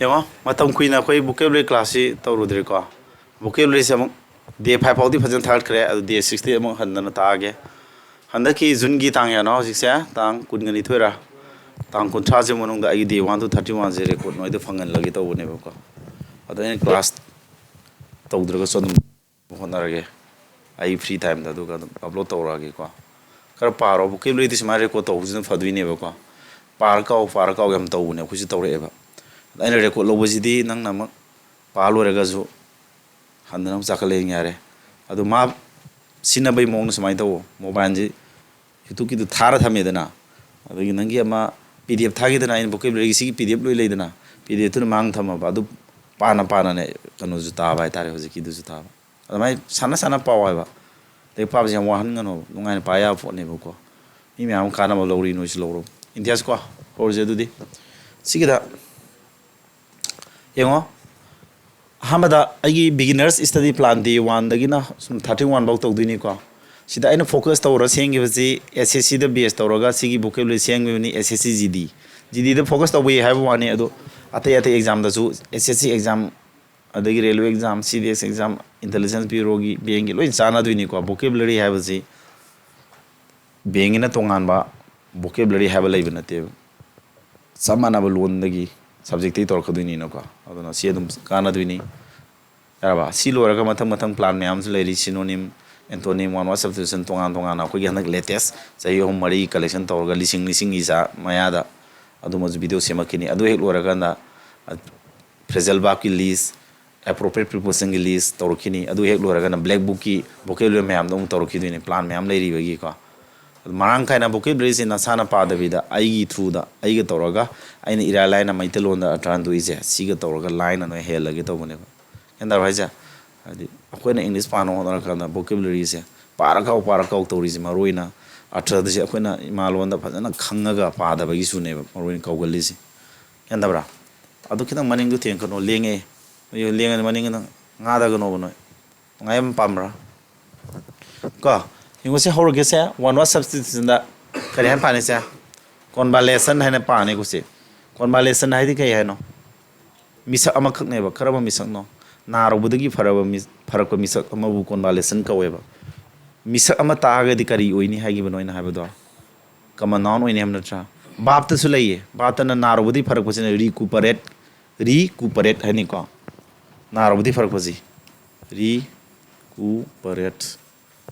Yama, matam kuina koi vocabulary class tawrudre ko. Vocabulary se day 5 faudi phajan third kre day 60 among handana taage. Handaki jungi tang ya no jikse tang kungani thoira. Tang kuntra je monong da ai day 1 to 31 je record noi de phangan lagi tawne ba ko. Adane class tawdra ko sodum honarage. Ai free time da du ka upload tawrage ko. Kar paro vocabulary dis mare ko tawjin phadwine ba ko. Par ka gam tawne khusi tawre ba. Aina record lo bajidi nang namak palo rega zo handanam sakale ngare adu ma sina bai mong samai tawo mobile ji youtube ki thara thame dana adu nangi ama pdf thagi dana in vocabulary si pdf loi le dana pdf tu mang thama ba adu pana ne kanu ju ta bai tare hoji ki du ju ta adu mai sana pawa ba de pa jam wa han ngano ngai pa ya phone ne ko mi me am kana mo lori no si loro indias ko or je du di sigida Yengo, hamada agi beginners study plan day 1 dagina 31 bau tog dini ko. Sida aina focus tawra sengi basi SSC da base tawraga sigi vocabulary sengi ni SSC GD da focus tawbi have one ado ate exam da su SSC exam adagi railway exam CDS exam intelligence bureau gi bengi loi sana duini ko vocabulary have basi bengi na tongan ba vocabulary have lai banate samana ba lon dagi subject tor khaduni no ko aduna si adum kana duini yaraba si lora ka mathang plan me am leri synonym antonym one was substitution tongan na ko gi latest sai hom mari collection tor ga lising isa mayada aduma video semakini adu hek lora ka na phrasal verb ki list appropriate preposition ki list tor kini adu hek lora ka na black book ki vocabulary me am dong tor khiduni plan me am leri bagi ko marang kaina vocabulary se nasana pa da vida ai through da ai ga toraga aina ira line na maitelon da tran du ise siga toraga line no hel lagi to bone enda raja adi akoina english pa no da kana vocabulary se para ka tori se maroina atra da se akoina malon da phajana khangaga pa da bagi su ne maroina kaugali se enda bra adu kitang maning du ten kono lenge yo lenga maning na nga da gono bono ngayam pamra ka Yung se hor ge se one word substitution da kare han pane se convalescent hai na pane ko se convalescent hai di kai hai no misa ama khak ne ba karaba misak no na ro budagi faraba mi farak ko misak ama bu convalescent ka we ba misak ama ta ga di kari oini hai gi bano ina hai ba do kama noun oini am na tra bap ta su lai ba ta na ro budi farak ko se recuperate hai ni ko na ro budi farak ko ji recuperate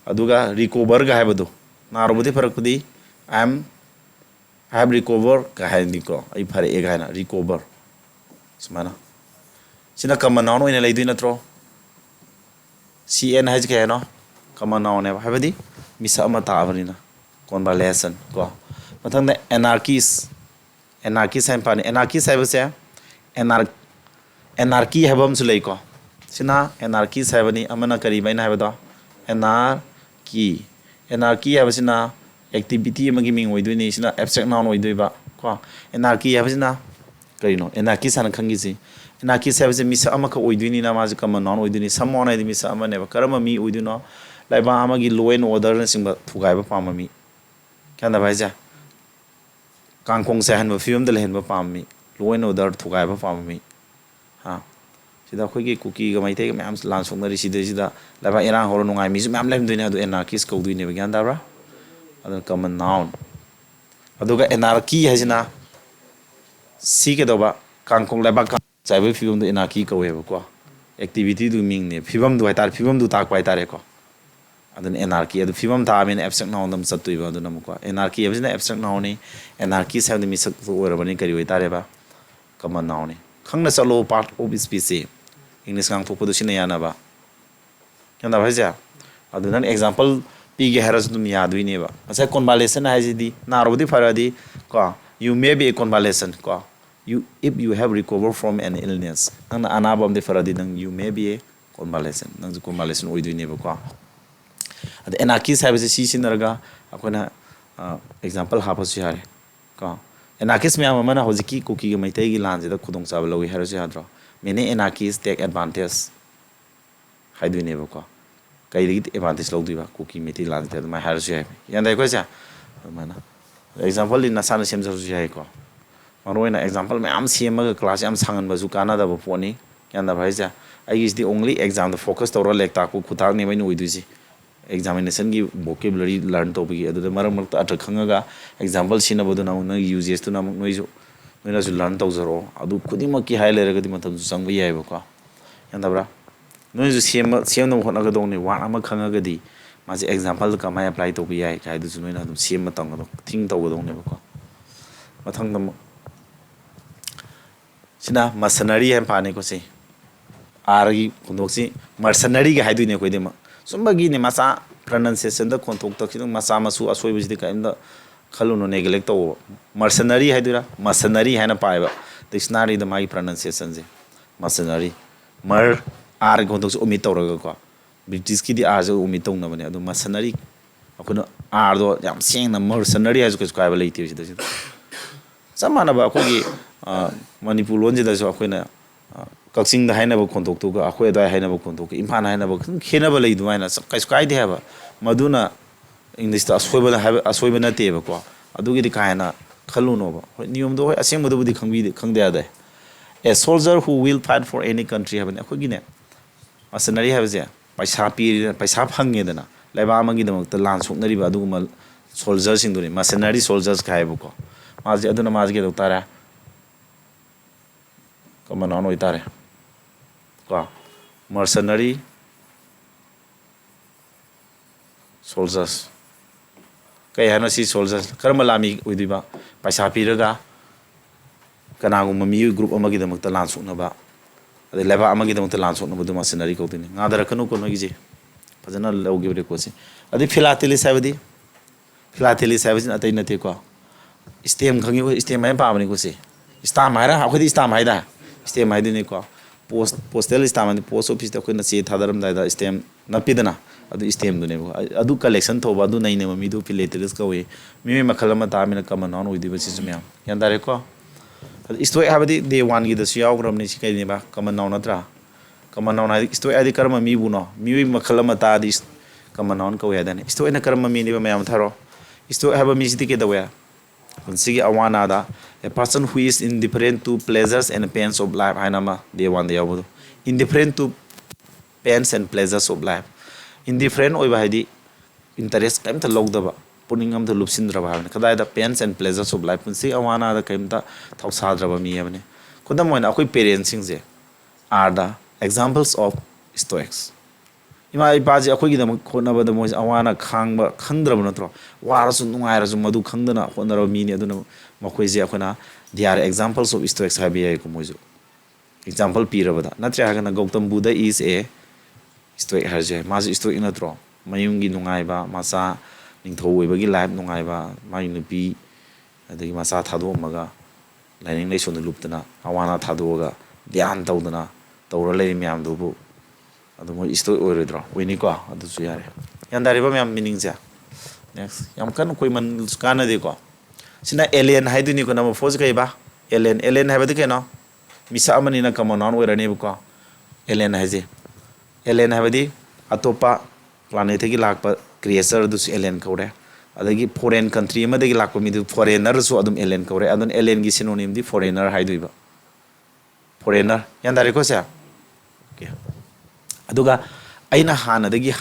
aduga recover ga habado na robodi farak pudi I have recover ga hani ko ai phare e ga na recover smana sina common noun ina lei duina tro cn has ga no common noun ne habadi misa ma ta avrina convalescent ko mathang da anarchist han pani anarchist hai base anarchy habam su lei ko sina anarchist habani amana kari baina habado anarchy habasina activity amagi ming oiduni sina abstract noun oidoiba ko anarchy habasina karino anarchy sana khangi ji anarchy habase misa amaka oiduni na ma common noun oiduni someone ai misa amane ba karama mi oiduno laiba amagi law and order na singba thugai ba pamami kana bhaija kangkong se han ba film da lehen ba pammi law and order thugai ba pamami ha sida khogi cookie ga maite ga mam lan song na sida laba irang horo nungai mi mam lem duina do anarchist ko duine ba gyanda bra adon common noun aduga anarchy hajina si ke doba kangkong laba ka chaibe film do anarchy ko we ba ko activity du ming ne film du haitar film du tak pai tare ko adon anarchy adu film ta men abstract noun dam satui ba adon ko anarchy hajina abstract noun ni anarchy sa de mi sak so ora bani kari we tare ba common noun ni khangna chalo part of speech English kang thok podo sine yana ba kyanda bhaija adunan example pi ge haras dum yadui ne ba asa convalescent hai ji di na robodi faradi ko you may be a convalescent ko if you have recovered from an illness nang anabam de faradi nang you may be a convalescent nang convalescent oidui ne ba ko ad anarchist hai si sinarga akona example hapasu yare ko anarchist me amana hojiki cookie ge maitai gi lanje da khudong chab lawi harasu hadro many anarchists take advantage haidui ne ba ko kai ri advantage lo diba cookie meti lan te ma har je yan dai ko ja mana example in nasana sem jo je ko ꯃꯔꯨꯑꯣꯏꯅ example ꯃꯌꯥꯝ ꯁꯦꯝꯃꯒ class ꯌꯥꯝ ꯁꯥꯡꯍꯟꯕꯁꯨ ꯀꯥꯟꯅꯗꯕ ꯄꯣꯠꯅꯤ ꯒ꯭ꯌꯥꯟ ꯇꯥꯕ꯭ꯔꯥ ꯍꯥꯏꯁꯦ ꯑꯩꯒꯤꯁꯤꯗꯤ ꯑꯣꯡꯂꯤ ꯑꯦꯛꯖꯥꯝꯗ ꯐꯣꯀꯁ ꯇꯧꯔꯒ ꯂꯥꯏꯔꯤꯛ ꯇꯥꯛꯄ ꯈꯨꯇꯥꯛꯅꯦꯕ ꯑꯩꯅ ꯑꯣꯏꯗꯣꯏꯁꯤ ꯑꯦꯛꯖꯥꯃꯤꯅꯦꯁꯟꯒꯤ vocabulary ꯂꯔꯟ ꯇꯧꯕꯒꯤ ꯑꯗꯨꯗ ꯃꯔꯛ ꯃꯔꯛꯇ ꯑꯔꯊ ꯈꯪꯉꯒ ꯑꯦꯛꯖꯥꯝꯄꯜ ꯁꯤꯖꯤꯟꯅꯕꯗꯨꯅ ꯑꯃꯨꯛ ꯅꯪꯒꯤ ꯌꯨꯖꯦꯁꯇꯨꯅ ꯑꯃꯨꯛ ꯅꯣꯏꯅꯁꯨ ꯂꯔꯟ ꯇꯧꯖꯔꯛꯑꯣ ꯑꯗꯨ ꯈꯨꯗꯤꯡꯃꯛꯀꯤ ꯍꯥꯏ ꯂꯩꯔꯒꯗꯤ ꯃꯇꯝꯁꯨ ꯆꯪꯕ ꯌꯥꯏꯑꯕꯀꯣ ꯒ꯭ꯌꯥꯟ ꯇꯥꯕ꯭ꯔꯥ ꯅꯣꯏꯁꯨ ꯁꯦꯝꯅꯕ ꯍꯣꯠꯅꯒꯗꯧꯅꯤ ꯋꯥꯔꯗ ꯑꯃ ꯈꯪꯉꯒꯗꯤ ꯃꯥꯁꯦ ꯑꯦꯛꯖꯥꯝꯄꯜꯗ ꯀꯃꯥꯏꯅ ꯑꯦꯄ꯭ꯂꯥꯏ ꯇꯧꯕ ꯌꯥꯏ ꯍꯥꯏꯗꯨꯁꯨ ꯅꯣꯏꯅ ꯑꯗꯨꯝ ꯁꯦꯝꯕ ꯊꯤꯡ ꯇꯧꯒꯗꯧꯅꯦꯕꯀꯣ ꯃꯊꯪꯗ ꯁꯤꯅ ꯃꯁꯅꯔꯤ ꯍꯥꯏꯅ ꯄꯥꯅꯤꯀꯣ ꯁꯤ ꯑꯥꯔꯒꯤ ꯈꯣꯟꯊꯣꯛꯁꯤ ꯃꯔꯁꯅꯔꯤꯒ ꯍꯥꯏꯗꯣꯏꯅꯦ ꯑꯩꯈꯣꯏꯗꯤꯃꯛ ꯁꯨꯝꯕꯒꯤꯅꯦ ꯃꯆꯥ ꯄ꯭ꯔꯅꯟꯁꯤꯌꯦꯁꯟꯗ ꯈꯣꯟꯊꯣꯛꯇ ꯈꯤꯇꯪ ꯃꯆꯥ ꯃꯁꯨ ꯑꯁꯣꯏꯕꯁꯤꯗꯤ ꯀꯔꯤꯝꯇ ꯈꯜꯂꯨꯅꯨ ꯅꯦꯒꯂꯦꯛ ꯇꯧꯕ ꯃꯔꯁꯅꯔꯤ ꯍꯥꯏꯗꯣꯏꯔꯥ ꯃꯁꯅꯔꯤ ꯍꯥꯏꯅ ꯄꯥꯏꯕ ꯗꯤꯛꯁꯅꯥꯔꯤꯗ ꯃꯥꯒꯤ ꯄ꯭ꯔꯅꯟꯁꯤꯌꯦꯁꯟꯁꯦ ꯃꯁꯅꯔꯤ ꯃꯔ ꯑꯥꯔꯒꯤ ꯈꯣꯟꯊꯣꯛꯁꯦ ꯑꯣꯃꯤꯠ ꯇꯧꯔꯒꯀꯣ ꯕ꯭ꯔꯤꯇꯤꯁꯀꯤꯗꯤ ꯑꯥꯔꯁꯦ ꯑꯣꯃꯤꯠ ꯇꯧꯅꯕꯅꯦ ꯑꯗꯣ ꯃꯁꯅꯔꯤ ꯑꯩꯈꯣꯏꯅ ꯑꯥꯔꯗꯣ ꯌꯥꯝ ꯁꯦꯡꯅ ꯃꯔꯁꯅꯔꯤ ꯍꯥꯏꯁꯨ ꯀꯩꯁꯨ ꯀꯥꯏꯕ ꯂꯩꯇꯦ ꯁꯤꯗ ꯆꯞ ꯃꯥꯟꯅꯕ ꯑꯩꯈꯣꯏꯒꯤ ꯃꯅꯤꯄꯨꯔ ꯂꯣꯟꯁꯤꯗꯁꯨ ꯑꯩꯈꯣꯏꯅ ꯀꯛꯆꯤꯡꯗ ꯍꯥꯏꯅꯕ ꯈꯣꯟꯊꯣꯛꯇꯨꯒ ꯑꯩꯈꯣꯏ ꯑꯗꯨꯋꯥꯏ ꯍꯥꯏꯅꯕ ꯈꯣꯟꯊꯣꯛꯀ ꯏꯝꯐꯥꯜ ꯍꯥꯏꯅꯕ ꯈꯤꯇꯪ ꯈꯦꯠꯅꯕ ꯂꯩ ꯑꯗꯨꯃꯥꯏꯅ ꯀꯩꯁꯨ ꯀꯥꯏꯗꯦ ꯍꯥꯏꯕ ꯃꯗꯨꯅ ꯏꯪꯂꯤꯁꯇ ꯑꯁꯣꯏꯕ ꯅꯠꯇꯦꯕꯀꯣ ꯑꯗꯨꯒꯤꯗꯤ ꯀꯥ ꯍꯦꯟꯅ ꯈꯜꯂꯨꯅꯣꯕ ꯍꯣꯏ ꯅꯤꯌꯣꯝꯗꯣ ꯍꯣꯏ ꯑꯁꯦꯡꯕꯗꯨꯕꯨꯗꯤ ꯈꯪꯗꯦ ꯌꯥꯗꯦ ꯑꯦ ꯁꯣꯜꯖꯔ ꯍꯨ will fight four any country ꯍꯥꯏꯕꯅꯤ ꯑꯩꯈꯣꯏꯒꯤꯅꯦ ꯃꯁꯅꯔꯤ ꯍꯥꯏꯕꯁꯦ ꯄꯩꯁꯥ ꯐꯪꯉꯦꯗꯅ ꯂꯩꯕꯥꯛ ꯑꯃꯒꯤꯗꯃꯛꯇ ꯂꯥꯟ ꯁꯣꯛꯅꯔꯤꯕ ꯑꯗꯨꯒꯨꯝꯕ ꯁꯣꯜꯖꯔꯁꯤꯡꯗꯨꯅꯤ ꯃꯁꯅꯔꯤ ꯁꯣꯜꯖꯔꯁ ꯍꯥꯏꯌꯦꯕꯀꯣ ꯃꯥꯁꯦ ꯀꯩꯗꯧ ꯇꯥꯔꯦ ꯀꯃꯟ ꯅꯥꯎꯟ ꯑꯣꯏꯇꯥꯔꯦ ꯀꯣ ꯃꯔꯁꯅꯔꯤ ꯁꯣꯜꯖꯔꯁ ꯀꯩ ꯍꯥꯏꯅꯣ ꯁꯤ ꯁꯣꯜꯖꯔꯁ ꯀꯔꯝꯕ ꯂꯥꯟꯃꯤ ꯑꯣꯏꯗꯣꯏꯕ ꯄꯩꯁꯥ ꯄꯤꯔꯒ ꯀꯅꯥꯒꯨꯝꯕ ꯃꯤꯑꯣꯏ ꯒ꯭ꯔꯨꯞ ꯑꯃꯒꯤꯗꯃꯛꯇ ꯂꯥꯟ ꯁꯣꯛꯅꯕ ꯑꯗꯩ ꯂꯩꯕꯥꯛ ꯑꯃꯒꯤꯗꯃꯛꯇ ꯂꯥꯟ ꯁꯣꯛꯅꯕꯗꯨ ꯃꯁꯅꯔꯤ ꯀꯧꯗꯣꯏꯅꯤ ꯉꯥꯗꯔꯛꯀꯅꯨꯀꯣ ꯅꯣꯏꯒꯤꯁꯦ ꯐꯖꯅ ꯂꯧꯈꯤꯕ ꯔꯦꯀꯣꯔꯠꯁꯦ ꯑꯗꯩ ꯐꯤꯂꯥꯇꯦꯂꯤꯁ ꯍꯥꯏꯕꯁꯤꯅ ꯑꯇꯩ ꯅꯠꯇꯦꯀꯣ ꯁ꯭ꯇꯦꯝ ꯈꯪꯉꯤꯀꯣ ꯁ꯭ꯇꯦꯝ ꯍꯥꯏꯅ ꯄꯥꯕꯅꯤꯀꯣ ꯁꯤ ꯁ꯭ꯇꯥꯝ ꯍꯥꯏꯔ ꯑꯩꯈꯣꯏꯗꯤ ꯁ꯭ꯇꯥꯝ ꯍꯥꯏꯗ ꯁ꯭ꯇꯦꯝ ꯍꯥꯏꯗꯣꯏꯅꯤꯀꯣ ꯄꯣꯁꯇꯦꯜ ꯁ꯭ꯇꯥꯝ ꯍꯥꯏꯗꯤ ꯄꯣꯁ ꯑꯣꯐꯤꯁꯇ ꯑꯩꯈꯣꯏꯅ ꯆꯦ ꯊꯥꯗꯔꯝꯗꯥꯏꯗ ꯁ꯭ꯇꯦꯝ ꯅꯞꯄꯤꯗꯅ ꯑꯗꯨ ꯁ꯭ꯇꯦꯝꯗꯨꯅꯦꯕꯀꯣ ꯑꯗꯨ ꯀꯂꯦꯛꯁꯟ ꯇꯧꯕ ꯑꯗꯨ ꯅꯩꯅꯕ ꯃꯤꯗꯨ ꯐꯤꯂꯦꯇꯦꯂꯤꯁ ꯀꯧꯏ ꯃꯤꯑꯣꯏ ꯃꯈꯜ ꯑꯃ ꯇꯥꯕꯅꯤꯅ ꯀꯃꯟ ꯅꯥꯎꯟ ꯑꯣꯏꯗꯣꯏꯕ ꯁꯤꯁꯨ ꯃꯌꯥꯝ ꯒ꯭ꯌꯥꯟ ꯇꯥꯔꯦꯀꯣ ꯑꯗꯨ ꯏꯁꯇꯣꯏꯛ ꯍꯥꯏꯕꯗꯤ ꯗꯦ ꯋꯥꯟꯒꯤꯗꯁꯨ ꯌꯥꯎꯈ꯭ꯔꯕꯅꯤ ꯁꯤ ꯀꯩꯅꯦꯕ ꯀꯃꯟ ꯅꯥꯎꯟ ꯅꯠꯇ꯭ꯔꯥ ꯀꯃꯟ ꯅꯥꯎꯟ ꯍꯥꯏꯗꯤ ꯏꯁꯇꯣꯏꯛ ꯍꯥꯏꯗꯤ ꯀꯔꯝꯕ ꯃꯤꯕꯨꯅꯣ ꯃꯤꯑꯣꯏ ꯃꯈꯜ ꯑꯃ ꯇꯥꯔꯗꯤ ꯀꯃꯟ ꯅꯥꯎꯟ ꯀꯧꯏ ꯍꯥꯏꯗꯥꯏꯅꯦ ꯏꯁꯇꯣꯏꯛꯅ ꯀꯔꯝꯕ ꯃꯤꯅꯦꯕ ꯃꯌꯥꯝ ꯊꯥꯔꯣ ꯏꯁꯇꯣꯏꯛ ꯍꯥꯏꯕ ꯃꯤꯁꯤꯗꯤ ꯀꯩꯗꯧꯋꯦ ꯄꯨꯟꯁꯤꯒꯤ ꯑꯋꯥ ꯑꯅꯥꯗ ꯑꯦ ꯄꯥꯔꯁꯟ ꯍꯨ ꯏꯁ ꯏꯟꯗꯤꯐꯔꯦꯟ ꯇꯨ ꯄ꯭ꯂꯦꯖꯔꯁ ꯑꯦꯟ ꯄꯦꯟꯁ ꯑꯣꯐ ꯂꯥꯏꯐ ꯍꯥꯏꯅ ꯑꯃ ꯗꯦ ꯋꯥꯟꯗ ꯌꯥꯎꯕꯗꯣ ꯏꯟꯗꯤꯐꯔꯦꯟ ꯇꯨ ꯄꯦꯟꯁ ꯑꯦꯟ ꯄ꯭ꯂꯦꯖꯔꯁ ꯑꯣꯐ ꯂꯥꯏꯐ ꯏꯟꯗꯤꯐꯔꯦꯟ ꯑꯣꯏꯕ ꯍꯥꯏꯗꯤ ꯏꯟꯇꯔꯦꯁ ꯀꯔꯤꯝꯇ ꯂꯧꯗꯕ ꯄꯨꯛꯅꯤꯡ ꯑꯝꯇ ꯂꯨꯞꯁꯤꯟꯗ꯭ꯔꯕ ꯍꯥꯏꯕꯅꯤ ꯀꯗꯥꯏꯗ ꯄꯦꯟꯁ ꯑꯦꯟ ꯄ꯭ꯂꯦꯖꯔꯁ ꯑꯣꯐ ꯂꯥꯏꯐ ꯄꯨꯟꯁꯤ ꯑꯋꯥ ꯑꯅꯥꯗ ꯀꯔꯤꯝꯇ ꯊꯧꯁꯥꯗ꯭ꯔꯕ ꯃꯤ ꯍꯥꯏꯕꯅꯤ ꯈꯨꯗꯝ ꯑꯣꯏꯅ ꯑꯩꯈꯣꯏ ꯄꯦꯔꯦꯟꯁꯤꯡꯁꯦ ꯑꯥꯔ ꯗ ꯑꯦꯛꯖꯥꯝꯄꯜꯁ ꯑꯣꯐ ꯏꯁꯇꯣꯏꯛꯁ ꯏꯃꯥ ꯏꯄꯥꯁꯦ ꯑꯩꯈꯣꯏꯒꯤꯗꯃꯛ ꯍꯣꯠꯅꯕꯗ ꯃꯣꯏꯁꯦ ꯑꯋꯥ ꯑꯅꯥ ꯈꯥꯡꯕ ꯈꯪꯗ꯭ꯔꯕ ꯅꯠꯇ꯭ꯔꯣ ꯋꯥꯔꯁꯨ ꯅꯨꯡꯉꯥꯏꯔꯁꯨ ꯃꯗꯨ ꯈꯪꯗꯅ ꯍꯣꯠꯅꯔꯕ ꯃꯤꯅꯤ ꯑꯗꯨꯅ ꯃꯈꯣꯏꯁꯦ ꯑꯩꯈꯣꯏꯅ ꯗꯤ ꯑꯥꯔ ꯑꯦꯛꯖꯥꯝꯄꯜꯁ ꯑꯣꯐ ꯏꯁꯇꯣꯏꯛꯁ ꯍꯥꯏꯕ ꯌꯥꯏꯀꯣ ꯃꯣꯏꯁꯨ ꯑꯦꯛꯖꯥꯝꯄꯜ ꯄꯤꯔꯕꯗ ꯅꯠꯇ꯭ꯔꯦ ꯍꯥꯏꯔꯒꯅ ꯒꯧꯇꯝ ꯕꯨꯙ ꯏꯁ ꯑꯦ ꯏꯁꯇꯣꯏꯛ ꯍꯥꯏꯔꯁꯨ ꯌꯥꯏ ꯃꯥꯁꯨ ꯏꯁꯇꯣꯏꯛ ꯅꯠꯇ꯭ꯔꯣ ꯃꯌꯨꯝꯒꯤ ꯅꯨꯡꯉꯥꯏꯕ ꯃꯆꯥ ꯅꯤꯡꯊꯧ ꯑꯣꯏꯕꯒꯤ ꯂꯥꯏꯐ ꯅꯨꯡꯉꯥꯏꯕ ꯃꯥꯒꯤ ꯅꯨꯄꯤ ꯑꯗꯒꯤ ꯃꯆꯥ ꯊꯥꯗꯣꯛꯑꯝꯃꯒ ꯂꯥꯏꯅꯤꯡ ꯂꯥꯏꯁꯣꯟꯗ ꯂꯨꯞꯇꯅ ꯑꯋꯥ ꯑꯅꯥ ꯊꯥꯗꯣꯛꯑꯒ ꯙ꯭ꯌꯥꯟ ꯇꯧꯗꯅ ꯇꯧꯔ ꯂꯩꯔꯤ ꯃꯌꯥꯝꯗꯨꯕꯨ ꯑꯗꯨ ꯃꯣꯏ ꯏꯁꯇꯣꯏꯛ ꯑꯣꯏꯔꯣꯏꯗ꯭ꯔꯣ ꯑꯣꯏꯅꯤꯀꯣ ꯑꯗꯨꯁꯨ ꯌꯥꯔꯦ ꯒ꯭ꯌꯥꯟ ꯇꯥꯔꯤꯕ ꯃꯌꯥꯝ ꯃꯤꯅꯤꯡꯁꯦ ꯅꯦꯛꯁ ꯌꯥꯝ ꯀꯟꯅ ꯀꯣꯏꯃꯟꯁꯨ ꯀꯥꯟꯅꯗꯦꯀꯣ ꯁꯤꯅ ꯑꯦꯂꯦꯟ ꯍꯥꯏꯗꯣꯏꯅꯤꯀꯣ ꯅꯝꯕꯔ ꯐꯣꯔꯁꯦ ꯀꯩꯕా ꯑꯦꯂꯦꯟ ꯍꯥꯏꯕꯗꯤ ꯀꯩꯅꯣ ꯃꯤꯁꯛ ꯑꯃꯅꯤꯅ ꯀꯃꯟ ꯅꯥꯎꯟ ꯑꯣꯏꯔꯅꯦꯕꯀꯣ ꯑꯦꯂꯦꯟ ꯍꯥꯏꯁꯦ ꯑꯦꯂꯦꯟ ꯍꯥꯏꯕꯗꯤ ꯑꯇꯣꯞꯄ ꯄ꯭ꯂꯥꯅꯦꯠꯇꯒꯤ ꯂꯥꯛꯄ ꯀ꯭ꯔꯤꯌꯦꯆꯔ ꯑꯗꯨꯁꯨ ꯑꯦꯂꯦꯟ ꯀꯧꯔꯦ ꯑꯗꯒꯤ ꯐꯣꯔꯦꯟ ꯀꯟꯇ꯭ꯔꯤ ꯑꯃꯗꯒꯤ ꯂꯥꯛꯄ ꯃꯤꯗꯨ ꯐꯣꯔꯦꯟꯅꯔꯁꯨ ꯑꯗꯨꯝ ꯑꯦꯂꯦꯟ ꯀꯧꯔꯦ ꯑꯗꯨꯅ ꯑꯦꯂꯦꯟꯒꯤ ꯁꯤꯅꯣꯅꯤꯝꯗꯤ ꯐꯣꯔꯦꯟꯅꯔ ꯍꯥꯏꯗꯣꯏꯕ ꯐꯣꯔꯦꯟꯅꯔ ꯒ꯭ꯌꯥꯟ ꯇꯥꯔꯦꯀꯣ ꯁꯦ ꯑꯣꯀꯦ ꯑꯗꯨꯒ ꯑꯩꯅ ꯍꯥꯟꯅꯗꯒꯤ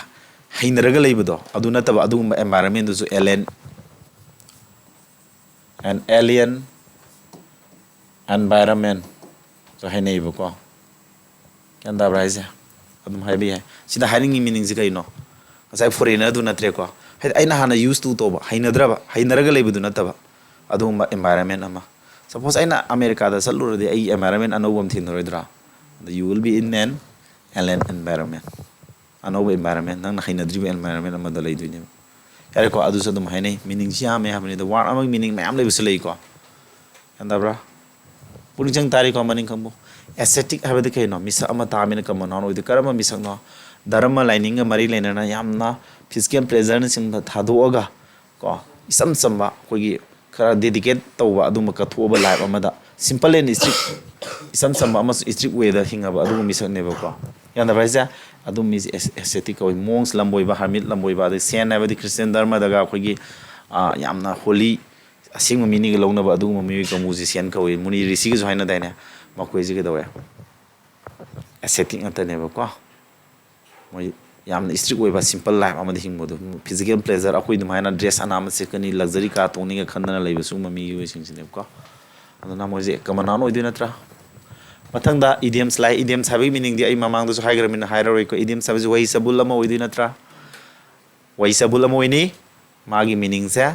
ꯍꯩꯅꯔꯒ ꯂꯩꯕꯗꯣ ꯑꯗꯨ ꯅꯠꯇꯕ ꯑꯗꯨꯒꯨꯝꯕ ꯑꯦꯟꯚꯥꯏꯔꯟꯃꯦꯟꯗꯨꯁꯨ ꯑꯦꯂꯤꯌꯟ ꯑꯦꯟꯚꯥꯏꯔꯟꯃꯦꯟꯁꯨ ꯍꯥꯏꯅꯩꯌꯦꯕꯀꯣ ꯒ꯭ꯌꯥꯟ ꯇꯥꯕ꯭ꯔꯥ ꯍꯥꯏꯁꯦ ꯑꯗꯨꯝ ꯍꯥꯏꯕ ꯌꯥꯏ ꯁꯤꯗ ꯍꯥꯏꯅꯤꯡꯉꯤ ꯃꯤꯅꯤꯡꯁꯦ ꯀꯩꯅꯣ ꯉꯁꯥꯏ ꯐꯣꯔꯦꯟꯅꯔꯗꯨ ꯅꯠꯇ꯭ꯔꯦꯀꯣ ꯍꯥꯏꯗꯤ ꯑꯩꯅ ꯍꯥꯟꯅ ꯌꯨꯁ ꯇꯨ ꯇꯧꯕ ꯍꯩꯅꯔꯒ ꯂꯩꯕꯗꯨ ꯅꯠꯇꯕ ꯑꯗꯨꯒꯨꯝꯕ ꯑꯦꯟꯚꯥꯏꯔꯟꯃꯦꯟ ꯑꯃ ꯁꯄꯣꯁ ꯑꯩꯅ ꯑꯃꯦꯔꯤꯀꯥꯗ ꯆꯠꯂꯨꯔꯗꯤ ꯑꯩꯒꯤ ꯑꯦꯟꯚꯥꯏꯔꯟꯃꯦꯟ ꯑꯅꯧꯕ ꯑꯃ ꯊꯦꯡꯅꯔꯣꯏꯗ꯭ꯔꯥ ꯑꯗ you will be in an alien environment ꯑꯅꯧꯕ ꯑꯦꯟꯚꯥꯏꯔꯟꯃꯦꯟ ꯅꯪꯅ ꯍꯩꯅꯗ꯭ꯔꯤꯕ ꯑꯦꯟꯚꯥꯏꯔꯟꯃꯦꯟ ꯑꯃꯗ ꯂꯩꯗꯣꯏꯅꯦꯕ ꯌꯥꯔꯦꯀꯣ ꯑꯗꯨꯁꯨ ꯑꯗꯨꯝ ꯍꯥꯏꯅꯩ ꯃꯤꯅꯤꯡꯁꯤ ꯌꯥꯝꯃꯦ ꯍꯥꯏꯕꯅꯤꯗ ꯋꯥꯔꯗ ꯑꯃꯒꯤ ꯃꯤꯅꯤꯡ ꯃꯌꯥꯝ ꯂꯩꯕꯁꯨ ꯂꯩꯀꯣ ꯒ꯭ꯌꯥꯟ ꯇꯥꯕ꯭ꯔꯥ ꯄꯨꯛꯅꯤꯡ ꯆꯪ ꯇꯥꯔꯤꯀꯣ ꯃꯅꯤꯡ ꯈꯪꯕꯨ ꯑꯦꯁꯊꯦꯇꯤꯛ ꯍꯥꯏꯕꯗꯤ ꯀꯩꯅꯣ ꯃꯤꯁꯛ ꯑꯃ ꯇꯥꯕꯅꯤꯅ ꯀꯃꯟ ꯅꯥꯎꯟ ꯑꯣꯏꯗꯣꯏ ꯀꯔꯝꯕ ꯃꯤꯁꯛꯅꯣ ꯙꯔꯃ ꯂꯥꯏꯅꯤꯡꯒ ꯃꯔꯤ ꯂꯩꯅꯅ ꯌꯥꯝꯅ ꯐꯤꯖꯤꯀꯦꯜ ꯄ꯭ꯂꯦꯖꯔꯅꯆꯤꯡꯕ ꯊꯥꯗꯣꯛꯑꯒ ꯀꯣ ꯏꯆꯝ ꯆꯝꯕ ꯑꯩꯈꯣꯏꯒꯤꯈꯔ ꯗꯦꯗꯤꯀꯦꯠ ꯇꯧꯕ ꯑꯗꯨꯝꯕ ꯀꯠꯊꯣꯛꯑꯕ ꯂꯥꯏꯐ ꯑꯃꯗ ꯁꯤꯝꯄꯜ ꯑꯦꯟ ꯏꯁꯇ꯭ꯔꯤꯛ ꯏꯆꯝ ꯆꯝꯕ ꯑꯃꯁꯨꯡ ꯏꯁꯇ꯭ꯔꯤꯛ ꯋꯦꯗ ꯍꯤꯡꯉꯕ ꯑꯗꯨꯒꯨꯝꯕ ꯃꯤꯁꯛꯅꯦꯕꯀꯣ ꯒ꯭ꯌꯥꯟ ꯇꯥꯕ꯭ꯔꯥ ꯍꯥꯏꯁꯦ ꯑꯗꯨꯝ ꯃꯤꯁꯦ ꯑꯦꯁꯊꯦꯇꯤꯛ ꯀꯧꯏ ꯃꯣꯡꯁ ꯂꯝꯕꯣꯏꯕ ꯍꯔꯃꯤꯠ ꯂꯝꯕꯣꯏꯕ ꯑꯗꯩ ꯁꯦꯟ ꯍꯥꯏꯕꯗꯤ ꯈ꯭ꯔꯤꯁꯇꯤꯌꯟ ꯙꯔꯃꯗꯒ ꯑꯩꯈꯣꯏꯒꯤ ꯌꯥꯝꯅ ꯍꯣꯂꯤ ꯑꯁꯦꯡꯕ ꯃꯤꯅꯤꯒ ꯂꯧꯅꯕ ꯑꯗꯨꯒꯨꯝꯕ ꯃꯤꯑꯣꯏ ꯀꯥꯡꯕꯨꯁꯤ ꯁꯦꯟ ꯀꯧꯏ ꯃꯨꯅꯤ ꯔꯤꯁꯤꯒꯁꯨ ꯍꯥꯏꯅꯗꯥꯏꯅꯦ ꯃꯈꯣꯏꯁꯤ ꯀꯩꯗꯧꯋꯦ ꯑꯦꯁꯦꯇꯤꯛ ꯉꯥꯛꯇꯅꯦꯕꯀꯣ ꯃꯣꯏ ꯌꯥꯝꯅ ꯏꯁꯇ꯭ꯔꯤꯛ ꯑꯣꯏꯕ ꯁꯤꯝꯄꯜ ꯂꯥꯏꯐ ꯑꯃꯗ ꯍꯤꯡꯕꯗꯣ ꯐꯤꯖꯤꯀꯦꯜ ꯄ꯭ꯂꯦꯖꯔ ꯑꯩꯈꯣꯏ ꯑꯗꯨꯃꯥꯏꯅ ꯗ꯭ꯔꯦꯁ ꯑꯅꯥꯟꯕ ꯁꯦꯠꯀꯅꯤ ꯂꯛꯖꯔꯤ ꯀꯥꯔ ꯇꯣꯡꯅꯤꯡꯒ ꯈꯟꯗꯅ ꯂꯩꯕ ꯁꯤꯒꯨꯝꯕ ꯃꯤꯑꯣꯏꯁꯤꯡꯁꯤꯅꯦꯕꯀꯣ ꯑꯗꯨꯅ ꯃꯣꯏꯁꯦ ꯀꯃꯟ ꯅꯥꯎꯟ ꯑꯣꯏꯗꯣꯏ ꯅꯠꯇ꯭ꯔꯥ ꯃꯊꯪꯗ ꯏꯗꯤꯌꯝꯁ ꯂꯥꯛꯑꯦ ꯏꯗꯤꯌꯝꯁ ꯍꯥꯏꯕꯒꯤ ꯃꯤꯅꯤꯡꯗꯤ ꯑꯩ ꯃꯃꯥꯡꯗꯁꯨ ꯍꯥꯏꯈ꯭ꯔꯕꯅꯤꯅ ꯍꯥꯏꯔꯔꯣꯏꯀꯣ ꯏꯗꯤꯌꯝꯁ ꯍꯥꯏꯕꯁꯤ ꯋꯥꯍꯩ ꯆꯕꯨꯜ ꯑꯃ ꯑꯣꯏꯗꯣꯏ ꯅꯠꯇ꯭ꯔꯥ ꯋꯥꯍꯩ ꯆꯕꯨꯜ ꯑꯃ ꯑꯣꯏꯅꯤ ꯃꯥꯒꯤ ꯃꯤꯅꯤꯡꯁꯦ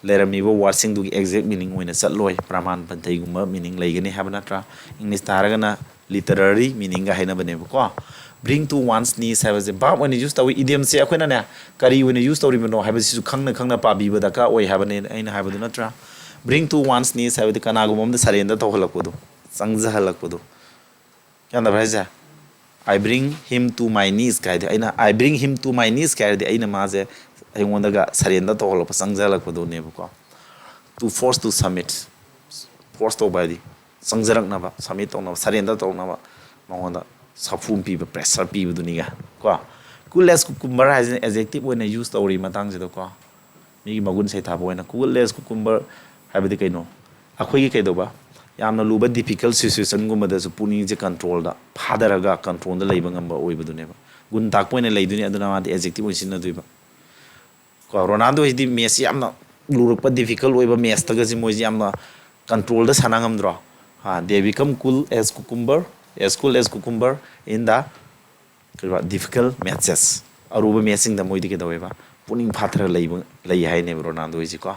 ꯂꯩꯔꯝꯃꯤꯕ ꯋꯥꯔꯗꯁꯤꯡꯗꯨꯒꯤ ꯑꯦꯛꯖꯦꯛ ꯃꯤꯅꯤꯡ ꯑꯣꯏꯅ ꯆꯠꯂꯣꯏ ꯄ꯭ꯔꯃꯥꯟ ꯄꯟꯊꯩꯒꯨꯝꯕ ꯃꯤꯅꯤꯡ ꯂꯩꯒꯅꯤ ꯍꯥꯏꯕ ꯅꯠꯇ꯭ꯔꯥ ꯏꯪꯂꯤꯁꯇ ꯍꯥꯏꯔꯒꯅ ꯂꯤꯇꯔꯔꯤ ꯃꯤꯅꯤꯡꯒ ꯍꯥꯏꯅꯕꯅꯦꯕꯀꯣ ꯕ꯭ꯔꯤꯡ ꯇꯨ ꯋꯥꯟꯁ ꯅꯤꯁ ꯍꯥꯏꯕꯁꯦ ꯚꯥꯔꯕ ꯑꯣꯏꯅ ꯌꯨꯁ ꯇꯧꯏ ꯏꯗꯤꯌꯝꯁꯦ ꯑꯩꯈꯣꯏꯅꯅꯦ ꯀꯔꯤ ꯑꯣꯏꯅ ꯌꯨꯁ ꯇꯧꯔꯤꯕꯅꯣ ꯍꯥꯏꯕꯁꯤꯁꯨ ꯈꯪꯅ ꯈꯪꯅ ꯄꯥꯕꯤꯕ ꯗꯔꯀꯥꯔ ꯑꯣꯏ ꯍꯥꯏꯕꯅꯦ ꯑꯩꯅ ꯍꯥꯏꯕꯗꯨ ꯅꯠꯇ꯭ꯔꯥ ꯕ꯭ꯔꯤꯡ ꯇꯨ ꯋꯥꯟꯁ ꯅꯤꯁ ꯍꯥꯏꯕꯗꯤ ꯀꯅꯥꯒꯨꯝꯕ ꯑꯃꯗ ꯁꯔꯦꯟꯗꯔ ꯇꯧꯍꯜꯂꯛꯄꯗꯣ ꯆꯪꯖꯍꯜꯂꯛꯄꯗꯣ ꯌꯥꯗꯕ꯭ꯔꯥ ꯍꯥꯏꯁꯦ I bring him to my knees ꯀꯥꯏꯗꯤ ꯑꯩꯅ I bring him to my knees ꯀꯥꯏꯔꯗꯤ ꯑꯩꯅ ꯃꯥꯁꯦ ꯑꯩꯉꯣꯟꯗꯒ ꯁꯔꯦꯟꯗꯔ ꯇꯧꯍꯜꯂꯛꯄ ꯆꯪꯖꯍꯜꯂꯛꯄꯗꯨꯅꯦꯕꯀꯣ to force to submit force ꯇꯧꯕ ꯍꯥꯏꯗꯤ ꯆꯪꯖꯔꯛꯅꯕ ꯁꯕꯃꯤꯠ ꯇꯧꯅꯕ ꯁꯔꯦꯟꯗꯔ ꯇꯧꯅꯕ ꯃꯉꯣꯟꯗ ꯁꯥꯐꯨ ꯄꯤꯕ ꯄ꯭ꯔꯦꯁꯔ ꯄꯤꯕꯗꯨꯅꯤꯒ ꯀꯣ ꯀꯨꯜ ꯑꯦꯁ ꯀꯨꯀꯨꯝꯕꯔ ꯍꯥꯏꯁꯤꯅ ꯑꯦꯖꯦꯛꯇꯤꯞ ꯑꯣꯏꯅ ꯌꯨꯁ ꯇꯧꯔꯤ ꯃꯇꯥꯡꯁꯤꯗꯀꯣ ꯃꯤꯒꯤ ꯃꯒꯨꯟ ꯁꯩꯊꯥꯕ ꯑꯣꯏꯅ ꯀꯨꯜ ꯑꯦꯁ ꯀꯨꯀꯨꯝꯕꯔ ꯍꯥꯏꯕꯗꯤ ꯀꯩꯅꯣ ꯑꯩꯈꯣꯏꯒꯤ ꯀꯩꯗꯧꯕ ꯌꯥꯝꯅ ꯂꯨꯕ ꯗꯤꯐꯤꯀꯜ ꯁꯤꯆꯨꯋꯦꯁꯟꯒꯨꯝꯕꯗꯁꯨ ꯄꯨꯛꯅꯤꯡꯁꯦ ꯀꯟꯇ꯭ꯔꯣꯜꯗ ꯐꯥꯗꯔꯒ ꯀꯟꯇ꯭ꯔꯣꯜꯗ ꯂꯩꯕ ꯉꯝꯕ ꯑꯣꯏꯕꯗꯨꯅꯦꯕ ꯒꯨꯟ ꯇꯥꯛꯄ ꯑꯣꯏꯅ ꯂꯩꯗꯣꯏꯅꯤ ꯑꯗꯨꯅ ꯃꯥꯗꯤ ꯑꯦꯖꯦꯛꯇꯤꯞ ꯑꯣꯏꯅ ꯁꯤꯖꯤꯟꯅꯗꯣꯏꯕ ꯀꯣ ꯔꯣꯅꯥꯜꯗꯣ ꯍꯥꯏꯗꯤ ꯃꯦꯠꯁ ꯌꯥꯝꯅ ꯂꯨꯔꯛꯄ ꯗꯤꯐꯤꯀꯜ ꯑꯣꯏꯕ ꯃꯦꯠꯁꯇꯒꯁꯤ ꯃꯣꯏꯁꯤ ꯌꯥꯝꯅ ꯀꯟꯇ꯭ꯔꯣꯜꯗ ꯁꯥꯟꯅ ꯉꯝꯗ꯭ꯔꯣ ꯗꯦ ꯕꯤꯀꯝ ꯀꯨꯜ ꯑꯦꯁ ꯀꯨꯀꯨꯝꯕꯔ ꯑꯦꯁ ꯀꯨꯜ ꯑꯦꯁ ꯀꯨꯀꯨꯝꯕꯔ ꯏꯟ ꯗ ꯀꯩꯕ ꯗꯤꯐꯤꯀꯜ ꯃꯦꯠꯆꯦꯁ ꯑꯔꯨꯕ ꯃꯦꯠꯁꯁꯤꯡꯗ ꯃꯣꯏꯗꯤ ꯀꯩꯗꯧꯋꯦꯕ ꯄꯨꯛꯅꯤꯡ ꯐꯥꯊꯔꯒ ꯂꯩ ꯍꯥꯏꯅꯦꯕ ꯔꯣꯅꯥꯜꯗꯣ ꯍꯣꯏꯁꯤꯀꯣ